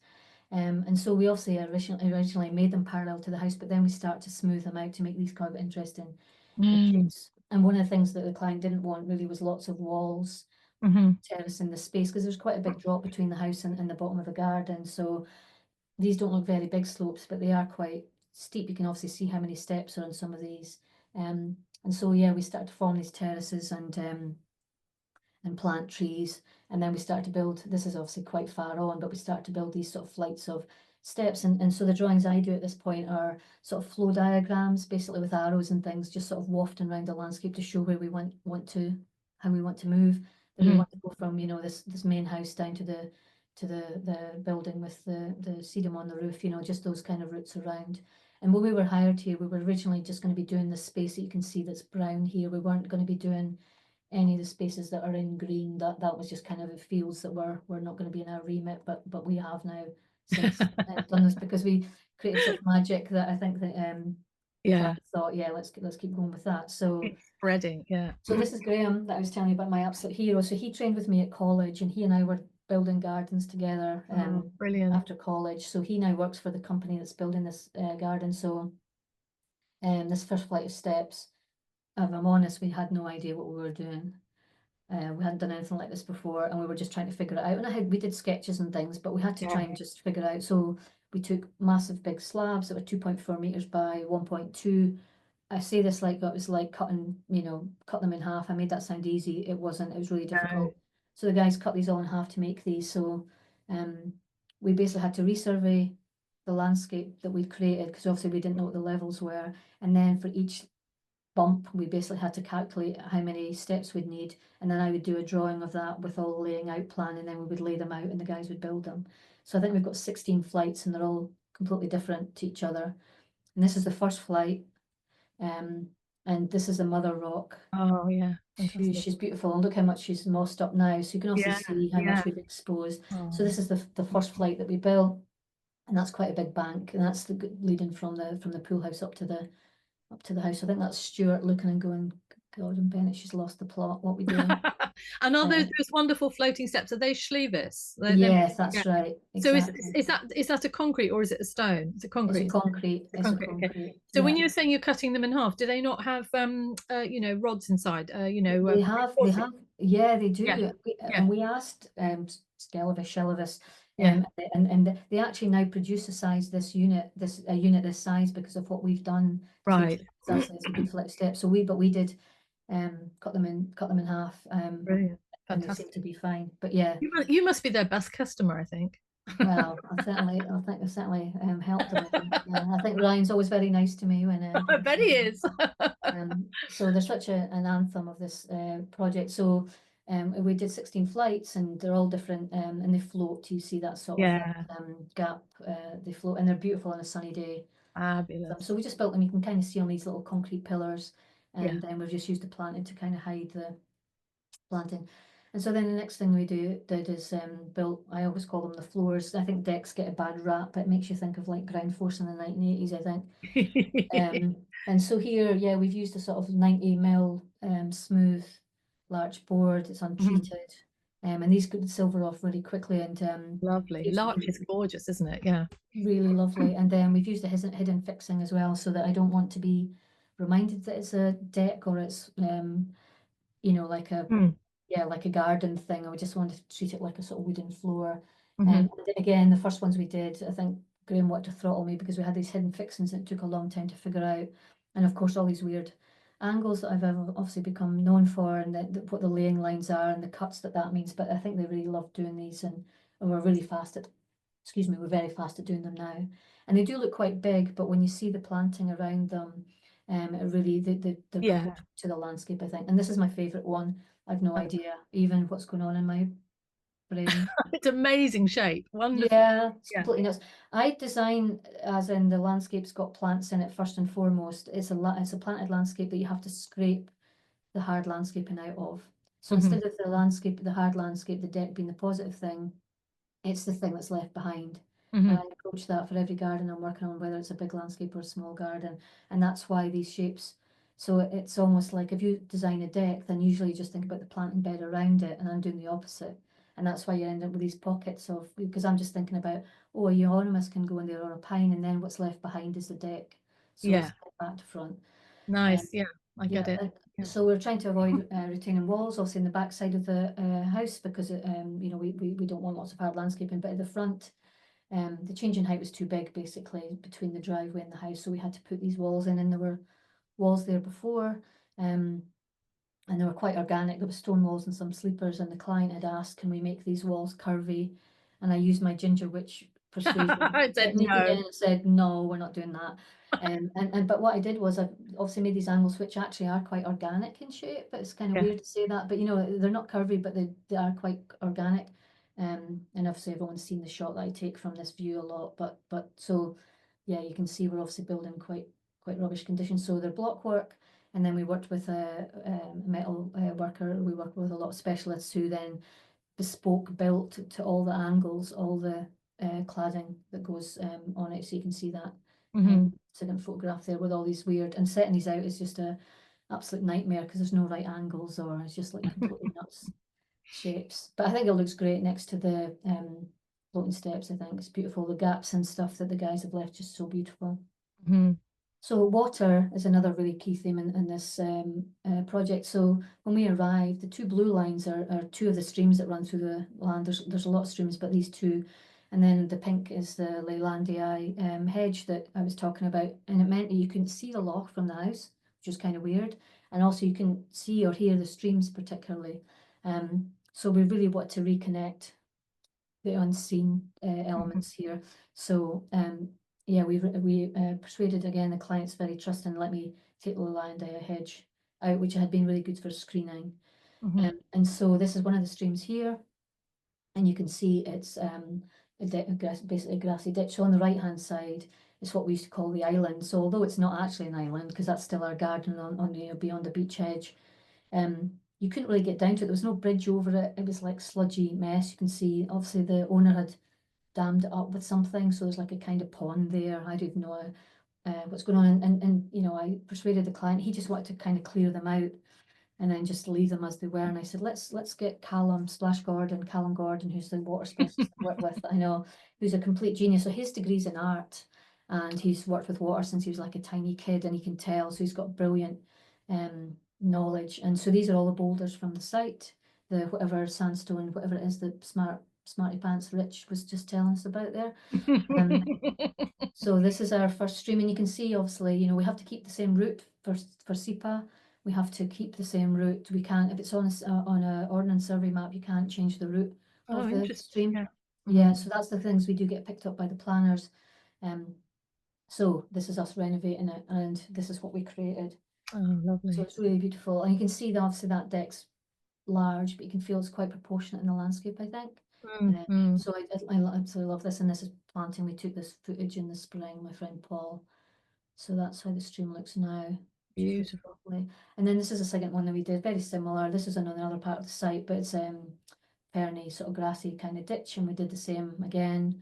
And so we obviously originally made them parallel to the house, but then we start to smooth them out to make these quite interesting shapes. And one of the things that the client didn't want really was lots of walls terracing the space, because there's quite a big drop between the house and the bottom of the garden. So these don't look very big slopes, but they are quite steep. You can obviously see how many steps are on some of these. And so yeah, we started to form these terraces and plant trees, and then we started to build. This is obviously quite far on, but we started to build these sort of flights of steps. And so the drawings I do at this point are sort of flow diagrams, basically with arrows and things, just sort of wafting around the landscape to show where we want to how we want to move. That we want to go from, you know, this main house down to the building with the sedum on the roof, you know, just those kind of routes around. And when we were hired here, we were originally just going to be doing this space that you can see that's brown here. We weren't going to be doing any of the spaces that are in green. That was just kind of fields that were not going to be in our remit, but we have now since done this, because we created such magic that I think that Yeah, thought, yeah, let's keep going with that. So it's spreading. Yeah. so this is Graham that I was telling you about, my absolute hero. So he trained with me at college, and he and I were building gardens together Brilliant. after college. So he now works for the company that's building this garden. So this first flight of steps, if I'm honest, we had no idea what we were doing. We hadn't done anything like this before, and we were just trying to figure it out. And we did sketches and things, but we had to try and just figure it out. So we took massive big slabs that were 2.4 meters by 1.2. I say this like it was like cutting, you know, cut them in half. I made that sound easy. It wasn't. It was really difficult. So the guys cut these all in half to make these. So we basically had to resurvey the landscape that we'd created, because obviously we didn't know what the levels were. And then for each bump, we basically had to calculate how many steps we'd need. And then I would do a drawing of that with all the laying out plan, and then we would lay them out and the guys would build them. So I think we've got 16 flights, and they're all completely different to each other. And this is the first flight. And this is the mother rock. Oh yeah, fantastic. She's beautiful, and look how much she's mossed up now. So you can also see how much we've exposed. So this is the first flight that we built, and that's quite a big bank, and that's leading from the pool house up to the house. I think that's Stuart looking and going, God, and Bennett, she's lost the plot. What we doing? And are those wonderful floating steps? Are they Schlevis? Yes, that's right. So Exactly. is that a concrete or is it a stone? It's a concrete. It's a concrete. It's a concrete. Okay. So when you're saying you're cutting them in half, do they not have you know, rods inside? You know, they have. Yeah, they do. Yeah. And we asked Skelvis, Shelvis, Yeah. and they actually now produce a unit this size because of what we've done. Right. That's a good flex step. So we did cut them in half. Brilliant. Fantastic. And they seem to be fine. But yeah, you must be their best customer, I think. Well, I certainly helped them. Yeah, I think Ryan's always very nice to me when. I bet he is. So there's such an anthem of this project. So we did 16 flights, and they're all different, and they float. You see that sort of gap. They float, and they're beautiful on a sunny day. Fabulous. So we just built them. You can kind of see on these little concrete pillars, and then we've just used the planting to kind of hide the planting. And so then the next thing we did is built, I always call them the floors. I think decks get a bad rap. It makes you think of like ground force in the 1980s, I think. And so here, yeah, we've used a sort of 90 mil smooth larch board. It's untreated. And these could silver off really quickly. And lovely. Larch is gorgeous, isn't it? Yeah. Really lovely. And then we've used a hidden fixing as well, so that I don't want to be reminded that it's a deck or it's you know, like a like a garden thing. I just wanted to treat it like a sort of wooden floor. And again, the first ones we did, I think Graham wanted to throttle me because we had these hidden fixings that took a long time to figure out. And of course, all these weird angles that I've obviously become known for, and what the laying lines are and the cuts that means. But I think they really love doing these, and we're really fast at, we're very fast at doing them now. And they do look quite big, but when you see the planting around them, it really, they're to the landscape, I think. And this is my favorite one. I've no idea even what's going on in my brain. It's amazing shape. Wonderful. Yeah, it's completely nuts. I design as in the landscape's got plants in it first and foremost. It's a planted landscape that you have to scrape the hard landscaping out of. So instead of the hard landscape, the deck being the positive thing, it's the thing that's left behind. And I approach that for every garden I'm working on, whether it's a big landscape or a small garden. And that's why these shapes. So it's almost like if you design a deck, then usually you just think about the planting bed around it, and I'm doing the opposite. And that's why you end up with these pockets of, because I'm just thinking about, oh, a euonymus can go in there or a pine, and then what's left behind is the deck. So it's back to front. Nice. I get it. So we're trying to avoid retaining walls, obviously in the back side of the house, because you know, we don't want lots of hard landscaping. But at the front, the change in height was too big, basically, between the driveway and the house. So we had to put these walls in, and there were walls there before, and they were quite organic. There were stone walls and some sleepers, and the client had asked, can we make these walls curvy? And I used my ginger witch persuasion technique again and said, no, we're not doing that. But what I did was I obviously made these angles which actually are quite organic in shape, but it's kind of weird to say that, but you know, they're not curvy, but they are quite organic. And obviously everyone's seen the shot that I take from this view a lot, but so yeah, you can see we're obviously building quite rubbish conditions. So they're block work, and then we worked with a metal worker. We work with a lot of specialists who then bespoke built to all the angles, all the cladding that goes on it. So you can see that second photograph there with all these weird, and setting these out is just a absolute nightmare because there's no right angles, or it's just like completely nuts shapes. But I think it looks great next to the floating steps. I think it's beautiful. The gaps and stuff that the guys have left, just so beautiful. So water is another really key theme in this project. So when we arrived, the two blue lines are two of the streams that run through the land. There's a lot of streams, but these two, and then the pink is the Leylandii hedge that I was talking about, and it meant that you couldn't see the loch from the house, which was kind of weird, and also you can see or hear the streams particularly. So we really want to reconnect the unseen elements here. So yeah, we persuaded again the client's very trusting, and let me take the Leylandii hedge out, which had been really good for screening. And so this is one of the streams here, and you can see it's basically a grassy ditch. So on the right hand side is what we used to call the island. So although it's not actually an island, because that's still our garden on you know, beyond the beach edge, you couldn't really get down to it. There was no bridge over it. It was like sludgy mess. You can see obviously the owner had dammed it up with something, so there's like a kind of pond there. I don't know what's going on, and you know, I persuaded the client. He just wanted to kind of clear them out, and then just leave them as they were. And I said, let's get Callum Gordon, who's the water specialist I work with, I know, who's a complete genius. So his degree's in art, and he's worked with water since he was like a tiny kid, and he can tell. So he's got brilliant knowledge. And so these are all the boulders from the site, the whatever sandstone, whatever it is that Smarty Pants Rich was just telling us about there. So this is our first stream, and you can see, obviously, you know, we have to keep the same route for SEPA. We have to keep the same route. We can't, if it's on a ordnance survey map, you can't change the route of the stream. Yeah. Yeah, so that's the things we do get picked up by the planners. So this is us renovating it, and this is what we created. Oh, lovely. So it's really beautiful, and you can see that obviously that deck's large, but you can feel it's quite proportionate in the landscape, I think. So I absolutely love this, and this is planting. We took this footage in the spring, my friend Paul. So that's how the stream looks now. Beautiful. And then this is a second one that we did, very similar. This is another part of the site, but it's ferny, sort of grassy kind of ditch, and we did the same again.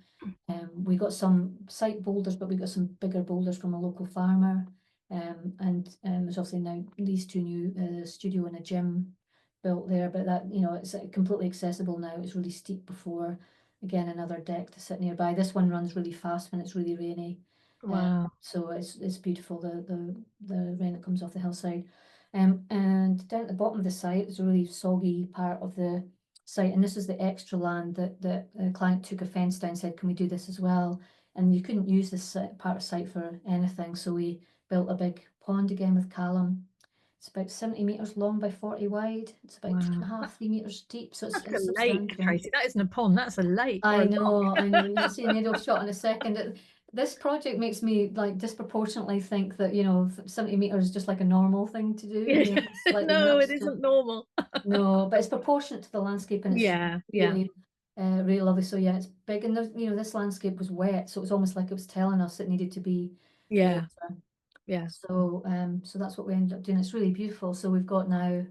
We got some site boulders, but we got some bigger boulders from a local farmer. And there's obviously now these two new studio and a gym built there, but that, you know, it's completely accessible now. It's really steep before. Again, another deck to sit nearby. This one runs really fast when it's really rainy. Wow. So it's beautiful, the rain that comes off the hillside. And down at the bottom of the site is a really soggy part of the site, and this is the extra land that the client took a fence down and said, can we do this as well? And you couldn't use this part of site for anything, so we built a big pond again with Callum. It's about 70 meters long by 40 wide. It's about 2.5, 3 meters deep. So it's a lake, Tracy. That isn't a pond, that's a lake. I know. You'll see an aerial shot in a second. This project makes me like disproportionately think that, you know, 70 meters is just like a normal thing to do. You know, no, it isn't normal. No, but it's proportionate to the landscape, and it's really lovely. So yeah, it's big, and there's, you know, this landscape was wet, so it was almost like it was telling us it needed to be water. So so that's what we ended up doing. It's really beautiful. So we've got now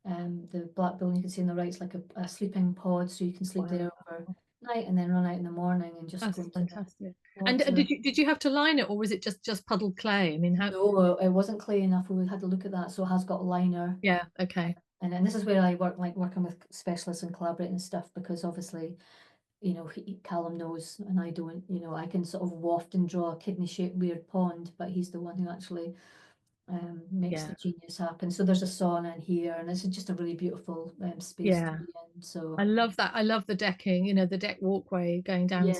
the black building you can see on the right is like a sleeping pod, so you can sleep there overnight and then run out in the morning and just go. Fantastic. And did you have to line it, or was it just puddled clay? I mean, how? No, it wasn't clay enough. We had to look at that. So it has got a liner. Yeah. Okay. And then this is where I working with specialists and collaborating and stuff, because obviously, you know, Callum knows and I don't. You know, I can sort of waft and draw a kidney-shaped weird pond, but he's the one who actually makes the genius happen. So there's a sauna in here, and it's just a really beautiful space to be in. So I love that. I love the decking, you know, the deck walkway going down.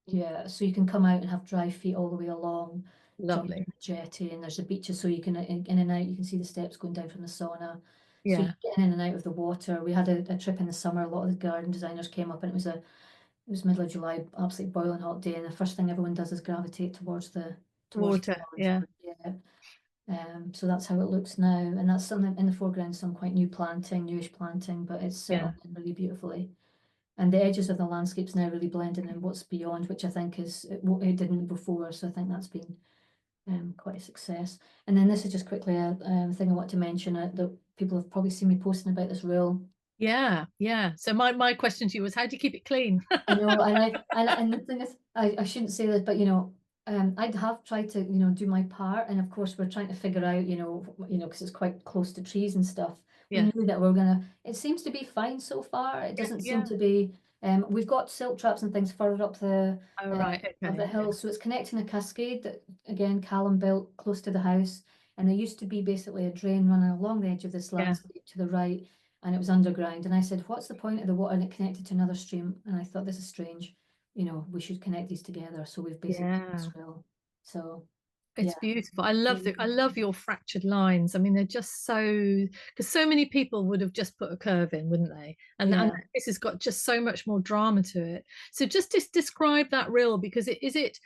Yeah, so you can come out and have dry feet all the way along. Lovely. The jetty, and there's the beaches, so you can in and out. You can see the steps going down from the sauna. Yeah. So you get in and out of the water. We had a trip in the summer. A lot of the garden designers came up, and it was middle of July, absolutely boiling hot day, and the first thing everyone does is gravitate towards the water. So that's how it looks now, and that's something in the foreground, some quite newish planting, but it's set up really beautifully. And the edges of the landscape's now really blending in what's beyond, which I think is what it didn't before. So I think that's been quite a success. And then this is just quickly a thing I want to mention that people have probably seen me posting about this rule. Yeah. So my question to you was, how do you keep it clean? I know, and the thing is, I shouldn't say this, but you know, I'd have tried to, you know, do my part, and of course we're trying to figure out, you know, because it's quite close to trees and stuff. We knew that it seems to be fine so far. It doesn't seem to be. We've got silt traps and things further up the of the hill, so it's connecting a cascade that again Callum built close to the house, and there used to be basically a drain running along the edge of this landscape to the right, and it was underground. And I said, what's the point of the water? And it connected to another stream, and I thought, this is strange. You know, we should connect these together. So we've basically this drill. So it's beautiful. I love your fractured lines. I mean, they're just so, because so many people would have just put a curve in, wouldn't they? And this has got just so much more drama to it. So just describe that rill, because is it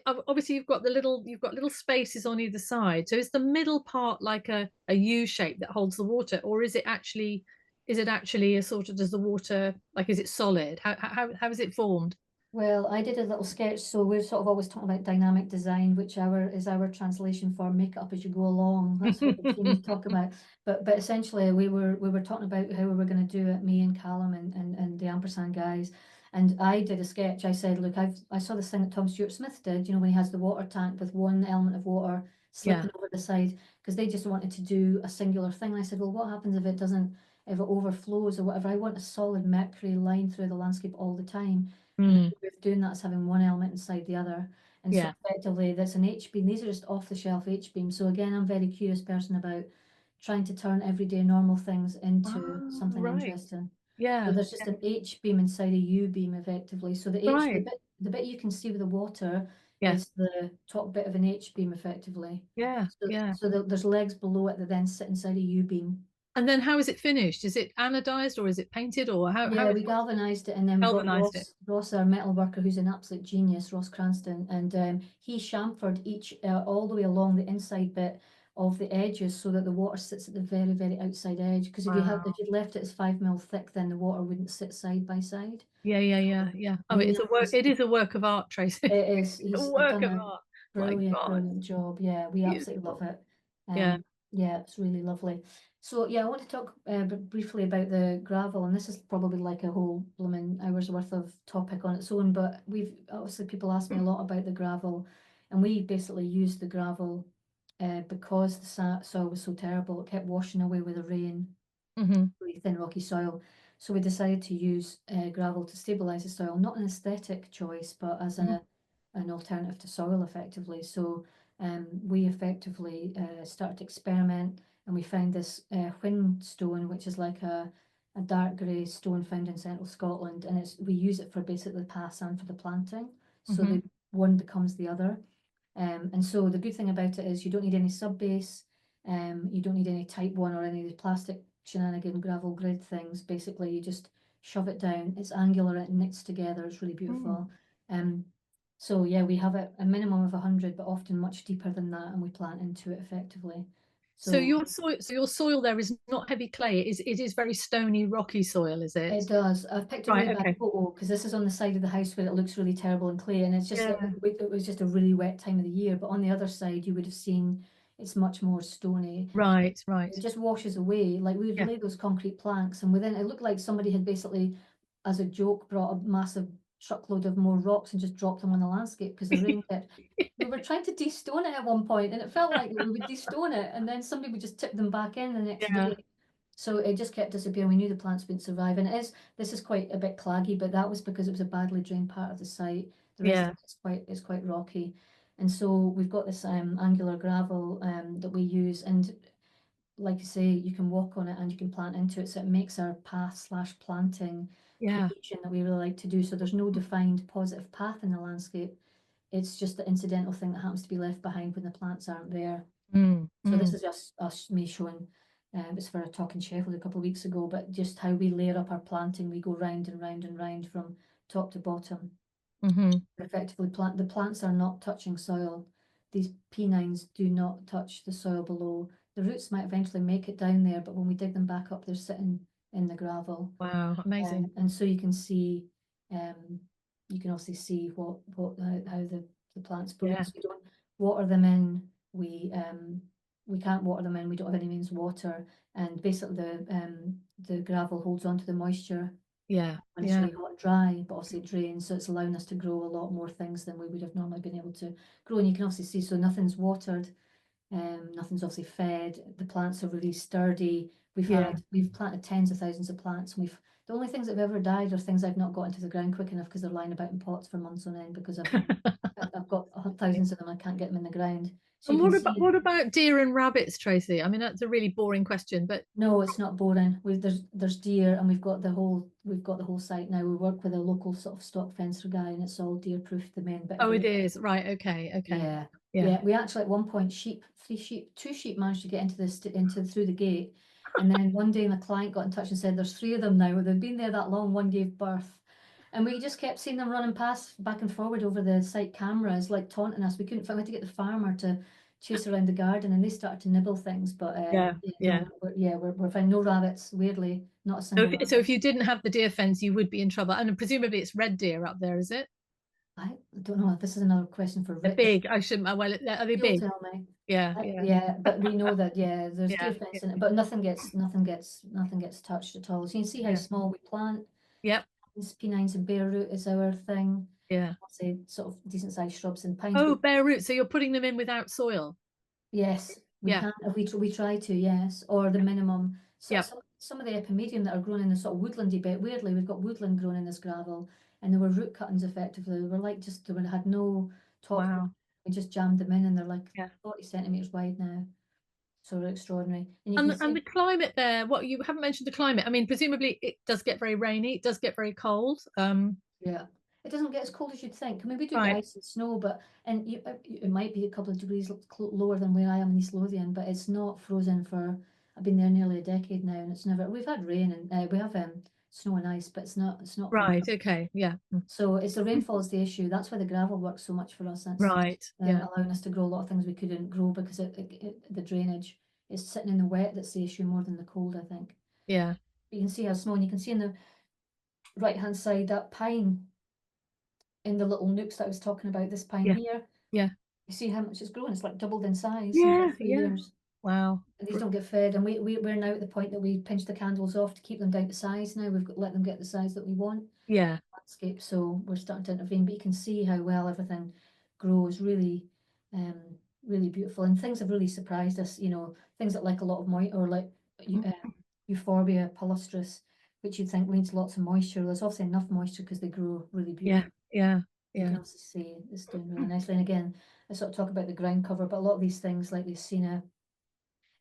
obviously you've got little spaces on either side. So is the middle part like a U shape that holds the water, or is it actually a sort of, does the water, like, is it solid? How is it formed? Well, I did a little sketch. So we're sort of always talking about dynamic design, which is our translation for make it up as you go along. That's what we talk about. But essentially, we were talking about how we were going to do it, me and Callum and the Ampersand guys. And I did a sketch. I said, look, I saw this thing that Tom Stewart Smith did. You know, when he has the water tank with one element of water slipping over the side, because they just wanted to do a singular thing. And I said, well, what happens if it overflows or whatever? I want a solid mercury line through the landscape all the time. And the way of doing that is having one element inside the other. And so effectively that's an H-beam. These are just off the shelf H-beam. So again, I'm a very curious person about trying to turn everyday normal things into something interesting. So there's just an H-beam inside a U-beam effectively. So the bit you can see with the water is the top bit of an H-beam effectively. So there's legs below it that then sit inside a U-beam. And then how is it finished? Is it anodized or is it painted, or how? Yeah, we galvanized it, and then we've got Ross, our metal worker, who's an absolute genius, Ross Cranston, and he chamfered each all the way along the inside bit of the edges so that the water sits at the very, very outside edge. Because if you'd left it as 5 mil thick, then the water wouldn't sit side by side. Oh, it is a work of art, Tracy. It is. He's a work of art. Brilliant job. Yeah, we absolutely love it. Yeah, it's really lovely. So yeah, I want to talk briefly about the gravel, and this is probably like a whole blooming hour's worth of topic on its own, but obviously people ask me a lot about the gravel, and we basically used the gravel because the soil was so terrible. It kept washing away with the rain, really thin rocky soil. So we decided to use gravel to stabilize the soil, not an aesthetic choice, but as an alternative to soil effectively. So we effectively started to experiment, and we found this whin stone, which is like a dark grey stone found in central Scotland, and we use it for basically the paths and for the planting. So the one becomes the other. And so the good thing about it is you don't need any sub base, you don't need any type 1 or any of the plastic shenanigan gravel grid things. Basically you just shove it down, it's angular, it knits together, it's really beautiful. So yeah, we have a minimum of 100, but often much deeper than that, and we plant into it effectively. So your soil there is not heavy clay. It is very stony, rocky soil, is it? It does. I've picked a really bad photo because this is on the side of the house where it looks really terrible and clay, and it's just it was just a really wet time of the year. But on the other side, you would have seen it's much more stony. Right. It just washes away. Like we would lay those concrete planks, and within it looked like somebody had basically, as a joke, brought a massive truckload of more rocks and just dropped them on the landscape because the rain kept. We were trying to de-stone it at one point, and it felt like we would de-stone it, and then somebody would just tip them back in the next day. So it just kept disappearing. We knew the plants wouldn't survive, and this is quite a bit claggy, but that was because it was a badly drained part of the site. The rest of it's quite rocky, and so we've got this angular gravel that we use, and like you say, you can walk on it and you can plant into it, so it makes our path/planting creation that we really like to do. So there's no defined positive path in the landscape. It's just the incidental thing that happens to be left behind when the plants aren't there. So this is just me showing, it was for a talk in Sheffield a couple of weeks ago, but just how we layer up our planting. We go round and round and round from top to bottom. Effectively, the plants are not touching soil. These P9s do not touch the soil below. The roots might eventually make it down there, but when we dig them back up, they're sitting in the gravel. Wow, amazing. And so you can see, you can also see how the plants grow. So we don't water them in. We can't water them in. We don't have any means water, and basically the gravel holds on to the moisture. When it's really hot and dry, but also it drains, so it's allowing us to grow a lot more things than we would have normally been able to grow. And you can also see, so nothing's watered, nothing's obviously fed. The plants are really sturdy. We've planted tens of thousands of plants, and the only things that have ever died are things I've not got into the ground quick enough because they're lying about in pots for months on end because I've got thousands of them. I can't get them in the ground. So and what about deer and rabbits, Tracy? I mean, that's a really boring question, but no, it's not boring. There's deer, and we've got the whole site now. We work with a local sort of stock fencer guy, and it's all deer proof. The main bit. Oh, it is, right? Okay. Yeah. We actually at one point two sheep managed to get into through the gate, and then one day my client got in touch and said there's 3 of them now. They've been there that long. One gave birth. And we just kept seeing them running past back and forward over the site cameras, like taunting us. We had to get the farmer to chase around the garden, and they started to nibble things. But we're finding no rabbits. Weirdly, not a single. So if you didn't have the deer fence, you would be in trouble. And presumably it's red deer up there, is it? I don't know. This is another question for Rich. They're big. I shouldn't. Well, are they big? You'll tell me. Yeah. But we know that there's deer fence in it, but nothing gets touched at all. So you can see how small we plant. Yep. P9s and bare root is our thing. Yeah. I'll say sort of decent sized shrubs and pines. Oh, bare root. So you're putting them in without soil? Yes. We Yeah. can, if we try to, yes, or the minimum. So Yep. some of the epimedium that are grown in the sort of woodlandy bit, weirdly, we've got woodland grown in this gravel, and there were root cuttings effectively. They were like just, they had no top. Wow. We just jammed them in, and they're like Yeah. 40 centimeters wide now. So they're extraordinary. And you can And see, the climate there, what you haven't mentioned the climate. I mean, presumably it does get very rainy, it does get very cold. yeah, it doesn't get as cold as you'd think. I mean, we do get Right. ice and snow, but it might be a couple of degrees lower than where I am in East Lothian, but it's not frozen for. I've been there nearly a decade now, and it's never. We've had rain and we have snow and ice, but it's not. It's not frozen. Right. Okay. Yeah. So it's the rainfall is the issue. That's why the gravel works so much for us. That's Right. Yeah. allowing us to grow a lot of things we couldn't grow because the drainage is sitting in the wet. That's the issue more than the cold, I think. Yeah. You can see how small, and you can see in the right hand side that pine in the little nooks that I was talking about. This pine Yeah. here, Yeah. you see how much it's grown. It's like doubled in size in Yeah. about 3 years. Wow. And these don't get fed, and we're now at the point that we pinch the candles off to keep them down to size. Now we've got let them get the size that we want. Yeah. Landscape, so we're starting to intervene, but you can see how well everything grows. Really, really beautiful, and things have really surprised us. Things that like a lot of moisture, or like Euphorbia palustris, which you'd think needs lots of moisture. There's obviously enough moisture because they grow really Yeah. beautifully. Yeah. You Yeah. can also see it's doing really nicely. And again, I sort of talk about the ground cover, but a lot of these things like the Acina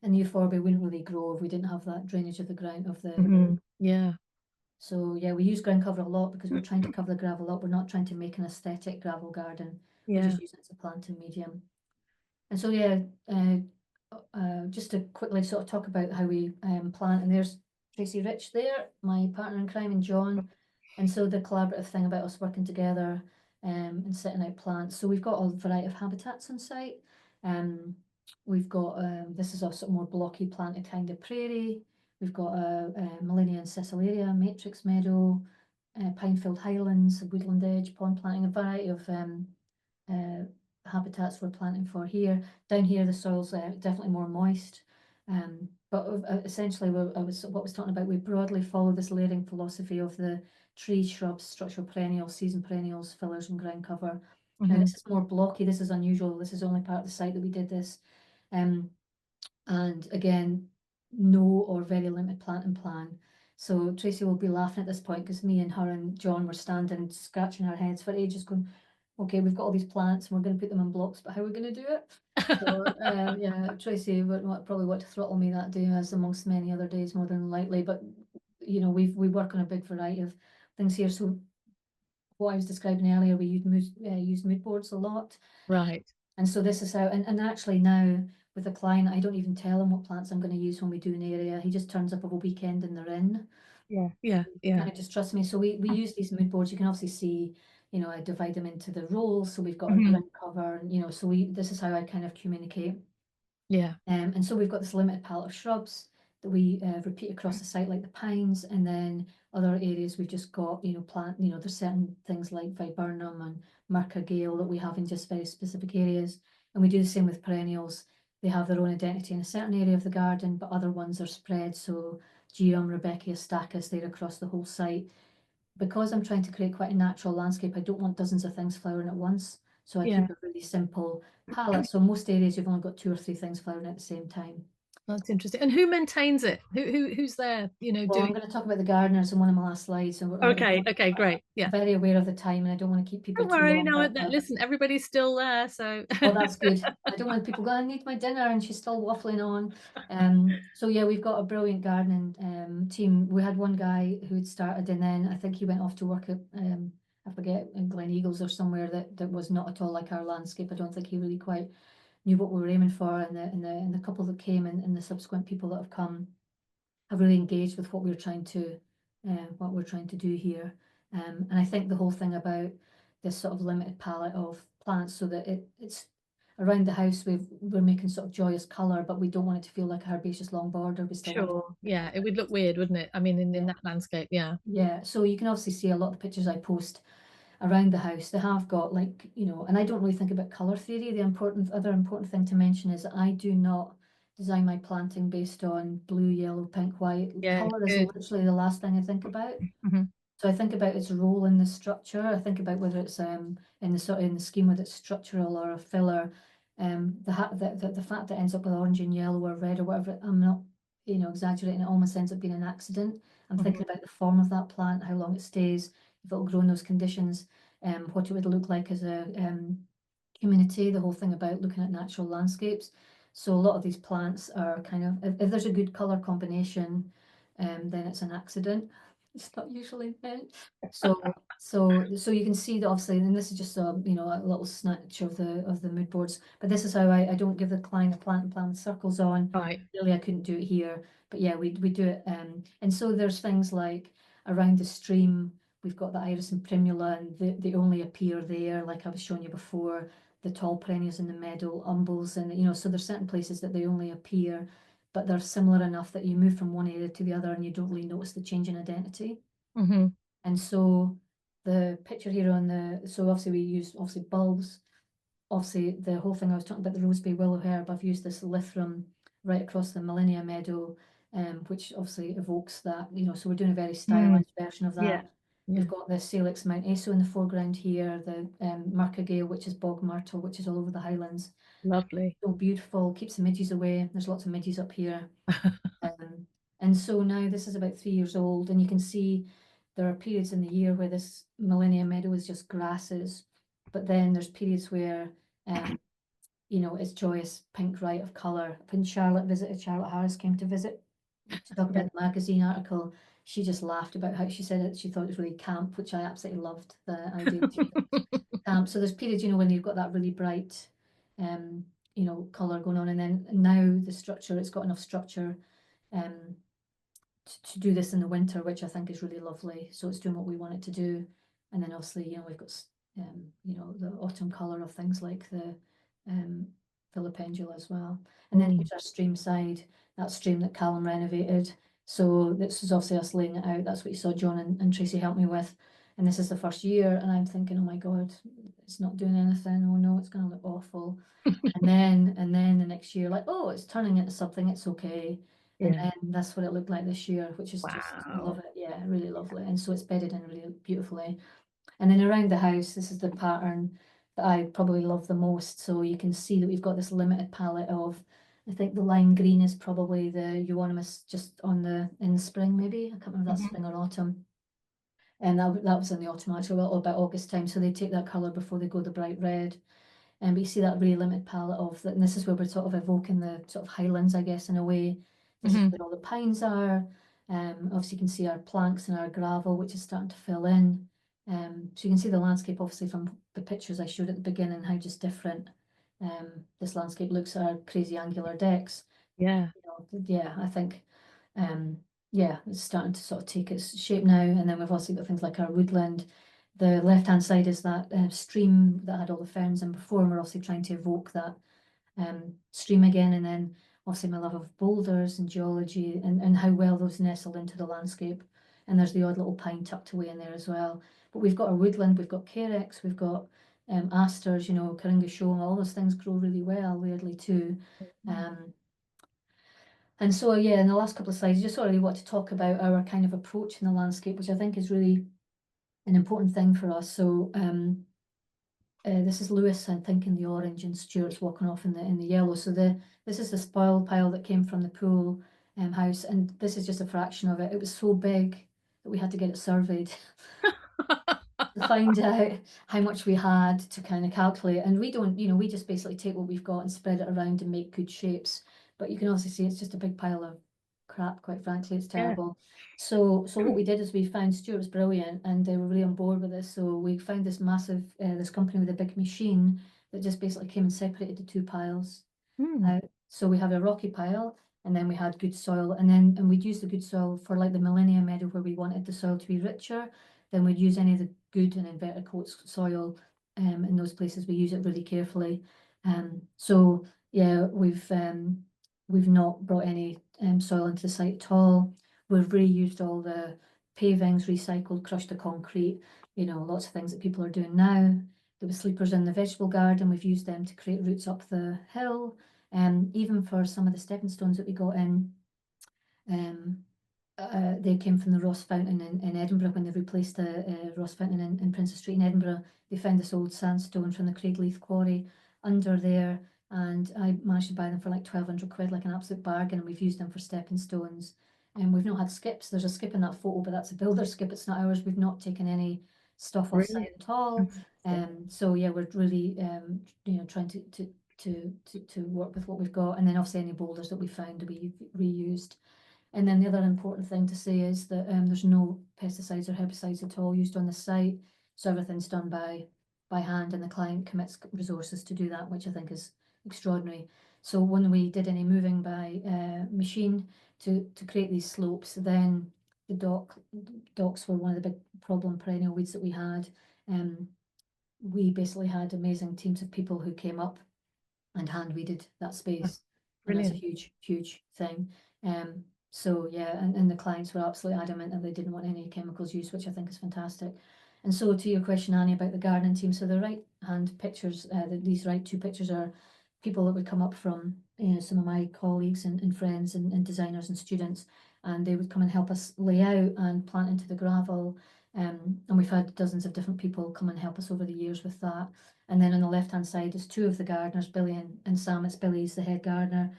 and the Euphorbia wouldn't really grow if we didn't have that drainage of the ground of the. Yeah. So yeah, we use ground cover a lot because we're trying to cover the gravel up. We're not trying to make an aesthetic gravel garden. We're Yeah. just using it as a planting medium. And so yeah, just to quickly sort of talk about how we plant. And there's Tracy Rich there, my partner in crime, and John. And so the collaborative thing about us working together and setting out plants. So we've got a variety of habitats on site. We've got this is a sort of more blocky planted kind of prairie. We've got a Millenia and Cecillaria, matrix meadow, pine-filled highlands, woodland edge, pond planting, a variety of habitats we're planting for here. Down here, the soil's definitely more moist. But essentially, what I was talking about, we broadly follow this layering philosophy of the trees, shrubs, structural perennials, season perennials, fillers, and ground cover. Now, this is more blocky. This is unusual. This is only part of the site that we did this. And again, no or very limited planting plan. So Tracy will be laughing at this point because me and her and John were standing, scratching our heads for ages, going, okay, we've got all these plants and we're going to put them in blocks, but how are we going to do it? So yeah, Tracy would probably want to throttle me that day, as amongst many other days, more than likely. But we work on a big variety of things here. So what I was describing earlier, we use mood boards a lot. Right. And so this is how, and actually now with a client, I don't even tell him what plants I'm going to use when we do an area. He just turns up of a weekend and they're in. Yeah. Yeah. He Yeah. kind of just trusts me. So we use these mood boards. You can obviously see, I divide them into the roles. So we've got a ground cover, and so this is how I kind of communicate. Yeah. And so we've got this limited palette of shrubs that we repeat across the site, like the pines, and then other areas we've just got, there's certain things like viburnum and Merca Gale that we have in just very specific areas. And we do the same with perennials. They have their own identity in a certain area of the garden, but other ones are spread. So Geum, Rebecca, Stachys, they're across the whole site. Because I'm trying to create quite a natural landscape, I don't want dozens of things flowering at once. So I Yeah. keep a really simple palette. So most areas you've only got 2 or 3 things flowering at the same time. That's interesting. And who maintains it? Who's there? Well, I'm doing. going to talk about the gardeners in one of my last slides. So Okay. Okay. Great. Yeah. I'm very aware of the time, and I don't want to keep people Don't too worry. long. No. But, Listen, everybody's still there. So. oh, that's good. I don't want people going, I need my dinner, and she's still waffling on. So yeah, we've got a brilliant gardening team. We had one guy who had started, and then I think he went off to work at I forget, in Glen Eagles or somewhere that was not at all like our landscape. I don't think he really quite knew what we were aiming for, and the couple that came and the subsequent people that have come have really engaged with what we're trying to do here. And I think the whole thing about this sort of limited palette of plants, so that it's around the house, we're making sort of joyous colour, but we don't want it to feel like a herbaceous long border. We still want Sure. Yeah. It would look weird, wouldn't it? I mean, in Yeah. that landscape. Yeah. Yeah, so you can obviously see a lot of the pictures I post around the house. They have got and I don't really think about colour theory. The other important thing to mention is that I do not design my planting based on blue, yellow, pink, white. Yeah. Colour is Good. literally the last thing I think about. Mhm. So I think about its role in the structure. I think about whether it's in the scheme, whether it's structural or a filler. the fact that it ends up with orange and yellow or red or whatever, I'm not, exaggerating, it almost ends up being an accident. I'm thinking about the form of that plant, how long it stays, if it'll grow in those conditions, what it would look like as a community, the whole thing about looking at natural landscapes. So a lot of these plants are kind of, if there's a good color combination, then it's an accident. It's not usually meant. So you can see that obviously, and this is just a a little snatch of the mood boards. But this is how I don't give the client a plant and plan with circles on. Right. Really, I couldn't do it here, but yeah, we do it. And so there's things like around the stream, we've got the iris and primula, and they only appear there, like I was showing you before. The tall perennials in the meadow, umbels, and so there's certain places that they only appear, but they're similar enough that you move from one area to the other and you don't really notice the change in identity. Mm-hmm. And so the picture here so obviously we use bulbs. Obviously the whole thing I was talking about, the rosebay willow herb, I've used this lithrum right across the Millennia Meadow, which obviously evokes that, so we're doing a very stylized version of that. Yeah. We've got the Salix Mount Aso in the foreground here, the Myrcagale, which is bog myrtle, which is all over the Highlands. Lovely. So beautiful, keeps the midges away. There's lots of midges up here. And so now this is about 3 years old, and you can see there are periods in the year where this Millennia Meadow is just grasses, but then there's periods where it's joyous pink right of colour. When Charlotte Harris came to visit to talk about the magazine article, she just laughed about how she said it. She thought it was really camp, which I absolutely loved the idea of camp. So there's periods, when you've got that really bright, colour going on, and then now the structure, it's got enough structure to do this in the winter, which I think is really lovely. So it's doing what we want it to do. And then obviously, we've got, the autumn colour of things like the Philipendula as well. And then here's our stream side, that stream that Callum renovated. So this is obviously us laying it out. That's what you saw John and Tracy help me with. And this is the first year, and I'm thinking, oh my God, it's not doing anything. Oh no, it's going to look awful. and then the next year, like, oh, it's turning into something. It's okay. And then that's what it looked like this year, which is just, I love it. Yeah, really lovely. And so it's bedded in really beautifully. And then around the house, this is the pattern that I probably love the most. So you can see that we've got this limited palette of, I think the lime green is probably the euonymus just in the spring, maybe. I can't remember if that's spring or autumn. And that was in the autumn, actually, about August time. So they take that colour before they go the bright red. And we see that really limited palette of that. And this is where we're sort of evoking the sort of highlands, I guess, in a way. This is where all the pines are. Obviously, you can see our planks and our gravel, which is starting to fill in. So you can see the landscape, obviously, from the pictures I showed at the beginning, how just different this landscape looks at our crazy angular decks. Yeah. Yeah, I think, it's starting to sort of take its shape now. And then we've also got things like our woodland. The left-hand side is that stream that had all the ferns in before, and we're obviously trying to evoke that stream again. And then obviously my love of boulders and geology and how well those nestle into the landscape. And there's the odd little pine tucked away in there as well. But we've got our woodland, we've got carex, we've got asters, Caringa, all those things grow really well, weirdly too. And so, in the last couple of slides, I just already want to talk about our kind of approach in the landscape, which I think is really an important thing for us. So this is Lewis, I think, in the orange, and Stuart's walking off in the yellow. So this is the spoil pile that came from the pool house, and this is just a fraction of it. It was so big that we had to get it surveyed to find out how much we had to kind of calculate. And we don't, we just basically take what we've got and spread it around and make good shapes. But you can also see it's just a big pile of crap, quite frankly. It's terrible. So what we did is we found Stuart was brilliant, and they were really on board with this. So we found this massive this company with a big machine that just basically came and separated the two piles. So we have a rocky pile, and then we had good soil, and we'd use the good soil for like the Millennia Meadow where we wanted the soil to be richer. Then we'd use any of the good and inverted quotes soil in those places. We use it really carefully. So yeah, we've not brought any soil into the site at all. We've reused all the pavings, recycled, crushed the concrete, lots of things that people are doing now. There were sleepers in the vegetable garden. We've used them to create routes up the hill. Even for some of the stepping stones that we got in, they came from the Ross Fountain in Edinburgh when they replaced the Ross Fountain in Princess Street in Edinburgh. They found this old sandstone from the Craigleith quarry under there. and I managed to buy them for like 1,200 quid, like an absolute bargain, and we've used them for stepping stones. And we've not had skips. There's a skip in that photo, but that's a builder skip. It's not ours. We've not taken any stuff off site Brilliant. at all. Fantastic. So yeah, we're really trying to work with what we've got, and then obviously any boulders that we found we've reused. And then the other important thing to say is that there's no pesticides or herbicides at all used on the site, so everything's done by hand, and the client commits resources to do that, which I think is extraordinary. So when we did any moving by machine to create these slopes, then the docks were one of the big problem perennial weeds that we had. We basically had amazing teams of people who came up and hand weeded that space, and that's a Brilliant. huge thing. So yeah, and the clients were absolutely adamant that they didn't want any chemicals used, which I think is fantastic. And so to your question, Annie, about the gardening team, so the right hand pictures, these right two pictures are people that would come up from some of my colleagues and friends and designers and students, and they would come and help us lay out and plant into the gravel. And we've had dozens of different people come and help us over the years with that. And then on the left hand side is two of the gardeners, Billy and Sam. It's Billy's the head gardener,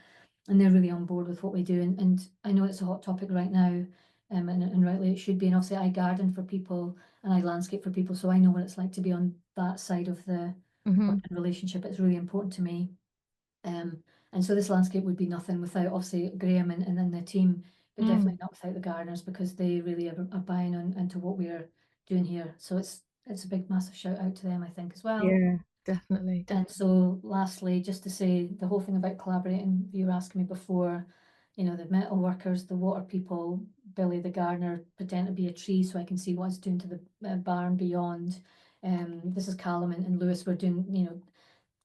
and they're really on board with what we do. And I know it's a hot topic right now, and rightly it should be. And obviously I garden for people and I landscape for people, so I know what it's like to be on that side of the relationship. It's really important to me. And so this landscape would be nothing without obviously Graham and then the team, but definitely not without the gardeners, because they really are buying on into what we're doing here. So it's a big massive shout out to them, I think, as well. Yeah, definitely. And so lastly, just to say the whole thing about collaborating, you were asking me before, the metal workers, the water people, Billy the gardener pretend to be a tree so I can see what it's doing to the barn beyond. This is Callum and Lewis. We're doing,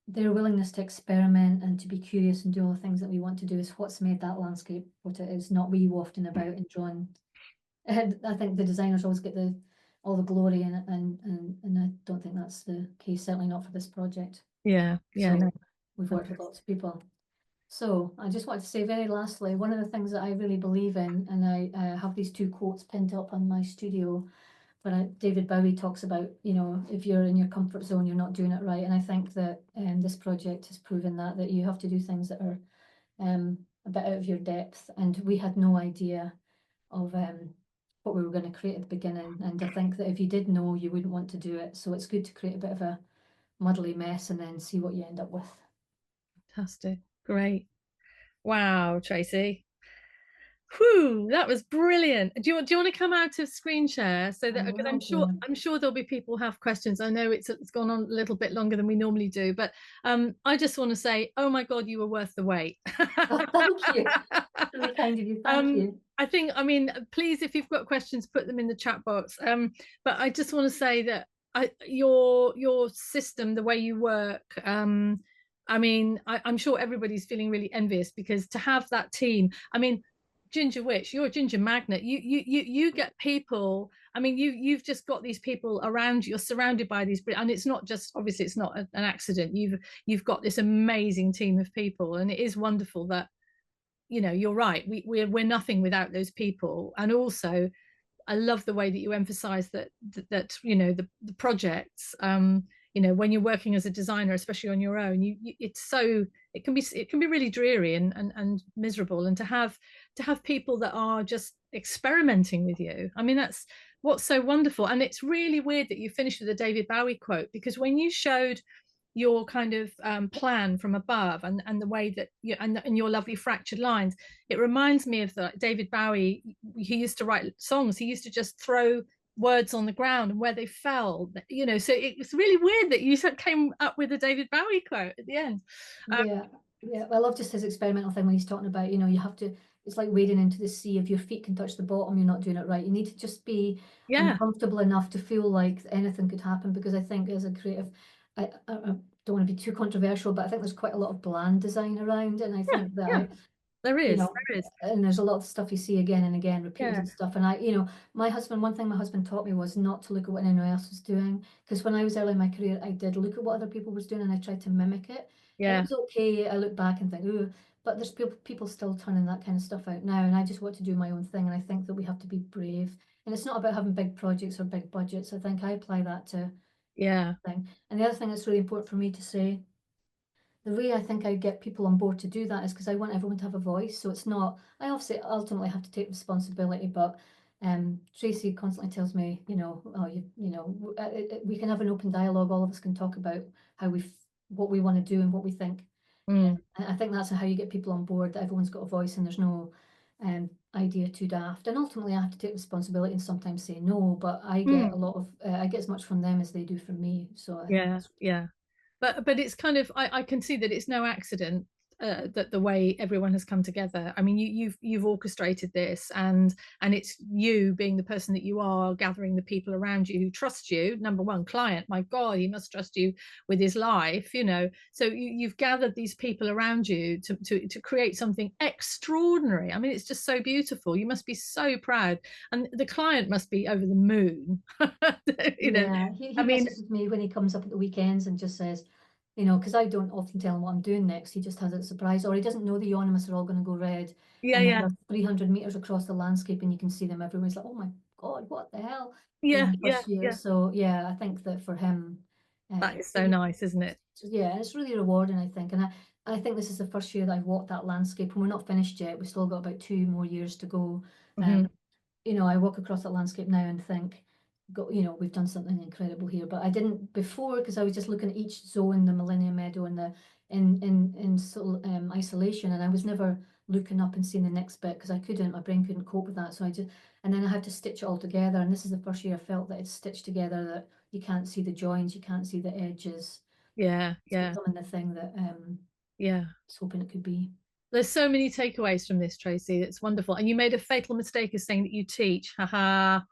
their willingness to experiment and to be curious and do all the things that we want to do is what's made that landscape what it is, not we wafting about and drawing. And I think the designers always get all the glory in it, and I don't think that's the case, certainly not for this project. Yeah, So no. we've worked with lots of people. So I just want to say very lastly, one of the things that I really believe in, and I have these two quotes pinned up on my studio, but David Bowie talks about, if you're in your comfort zone, you're not doing it right. And I think that this project has proven that you have to do things that are a bit out of your depth. And we had no idea of what we were going to create at the beginning. And I think that if you did know, you wouldn't want to do it. So it's good to create a bit of a muddly mess and then see what you end up with. Fantastic. Great. Wow, Tracy. Whew, that was brilliant. Do you want to come out of screen share so that, because I'm sure there'll be people who have questions. I know it's gone on a little bit longer than we normally do, but I just want to say, oh my God, you were worth the wait. Oh, thank you. Really kind of you. Thank you. I mean, please, if you've got questions, put them in the chat box. But I just want to say that your system, the way you work, I mean, I'm sure everybody's feeling really envious, because to have that team, I mean, Ginger Witch, you're a ginger magnet. You get people. I mean, you've just got these people around you. You're surrounded by these, and it's not just, obviously it's not an accident. You've got this amazing team of people, and it is wonderful that, you're right. We're nothing without those people. And also, I love the way that you emphasize that the projects, when you're working as a designer, especially on your own, it can be really dreary and miserable, and to have people that are just experimenting with you. I mean, that's what's so wonderful. And it's really weird that you finished with a David Bowie quote, because when you showed your kind of plan from above, and the way that and your lovely fractured lines, it reminds me of David Bowie. He used to write songs. He used to just throw words on the ground, and where they fell, so it was really weird that you came up with a David Bowie quote at the end. Yeah, I love just his experimental thing when he's talking about, you have to, it's like wading into the sea. If your feet can touch the bottom, you're not doing it right. You need to just be uncomfortable enough to feel like anything could happen, because I think as a creative, I don't want to be too controversial, but I think there's quite a lot of bland design around, and I think that there is, and there's a lot of stuff you see again and again repeated and stuff. And one thing my husband taught me was not to look at what anyone else was doing, because when I was early in my career, I did look at what other people was doing and I tried to mimic it. And it was okay. I look back and think, oh, but there's people still turning that kind of stuff out now, and I just want to do my own thing. And I think that we have to be brave. And it's not about having big projects or big budgets. I think I apply that to thing. And the other thing that's really important for me to say, the way I think I get people on board to do that is because I want everyone to have a voice. So it's not, I obviously ultimately have to take responsibility, but Tracy constantly tells me, oh, we can have an open dialogue. All of us can talk about how what we want to do and what we think. Mm. And I think that's how you get people on board, that everyone's got a voice and there's no idea too daft. And ultimately I have to take responsibility and sometimes say no, but I get a lot of, I get as much from them as they do from me. So I think Yeah. But it's kind of, I can see that it's no accident that the way everyone has come together. I mean, you've orchestrated this, and it's you being the person that you are, gathering the people around you who trust you. Number one, client, my God, he must trust you with his life, So you've gathered these people around you to create something extraordinary. I mean, it's just so beautiful. You must be so proud, and the client must be over the moon. Yeah, he I mean, messages me when he comes up at the weekends and just says, because I don't often tell him what I'm doing next. He just has it a surprise, or he doesn't know the ornaments are all going to go red. yeah, And then yeah, they're 300 meters across the landscape and you can see them everywhere. He's like, oh my God, what the hell? yeah, The yeah, first year. yeah. So yeah, I think that for him, That is so nice, isn't it? yeah, it's really rewarding, I think. And I think this is the first year that I've walked that landscape, and we're not finished yet. We've still got about 2 more years to go. Mhm. I walk across that landscape now and think, we've done something incredible here. But I didn't before, because I was just looking at each zone, the Millennium Meadow and the in sort of isolation, and I was never looking up and seeing the next bit because I couldn't. My brain couldn't cope with that. So and then I had to stitch it all together. And this is the first year I felt that it's stitched together, that you can't see the joins, you can't see the edges. Yeah, It's becoming the thing that yeah. I was hoping it could be. There's so many takeaways from this, Tracy. It's wonderful. And you made a fatal mistake of saying that you teach. Ha ha.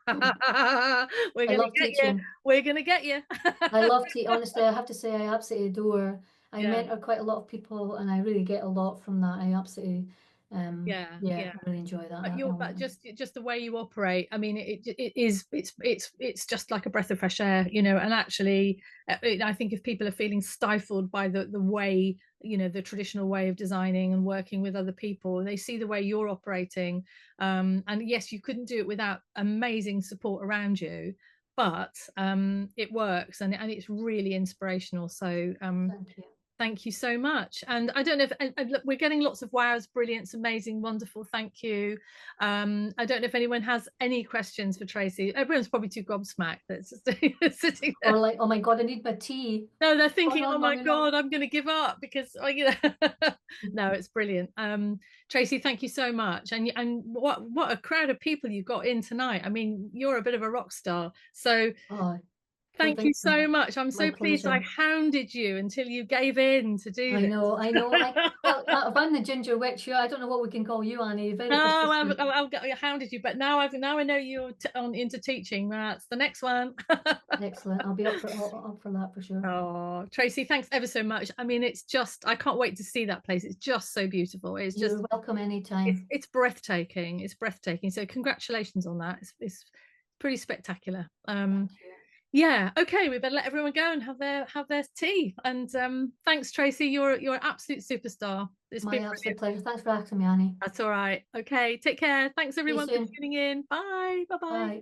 We're I gonna love get you. teaching. We're gonna get you. I love to, honestly, I have to say I absolutely adore. I Yeah. mentor quite a lot of people and I really get a lot from that. I absolutely, Yeah. I really enjoy that. But just the way you operate, I mean, it's just like a breath of fresh air, and actually I think if people are feeling stifled by the way, the traditional way of designing and working with other people, and they see the way you're operating, and yes, you couldn't do it without amazing support around you, but it works, and it's really inspirational. So Thank you. thank you so much. And I don't know if look, we're getting lots of wows, brilliant, amazing, wonderful. Thank you. I don't know if anyone has any questions for Tracy. Everyone's probably too gobsmacked that's just sitting there. Or like, oh my God, I need my tea. No, they're thinking, no, oh my mommy, no. God, I'm going to give up because, no, it's brilliant. Tracy, thank you so much. And what a crowd of people you've got in tonight. I mean, you're a bit of a rock star. So Oh, don't thank you think so. so much. I'm My so pleased I pleasure. hounded you until you gave in to do I this. know. Well, if I'm the ginger witch, I don't know what we can call you, Annie. Very persistent. I hounded you, but now I know you're into teaching. That's the next one. Excellent. I'll be up for that for sure. Oh, Tracy, thanks ever so much. I mean, it's just, I can't wait to see that place. It's just so beautiful. It's just, You're welcome anytime. it's breathtaking. It's breathtaking. So congratulations on that. It's pretty spectacular. Thank you. Yeah, okay, we better let everyone go and have their tea. And thanks, Tracy. You're an absolute superstar. It's My been absolute brilliant. pleasure. Thanks for asking me, Annie. That's all right. Okay, take care. Thanks everyone for soon. tuning in. Bye. Bye-bye. Bye.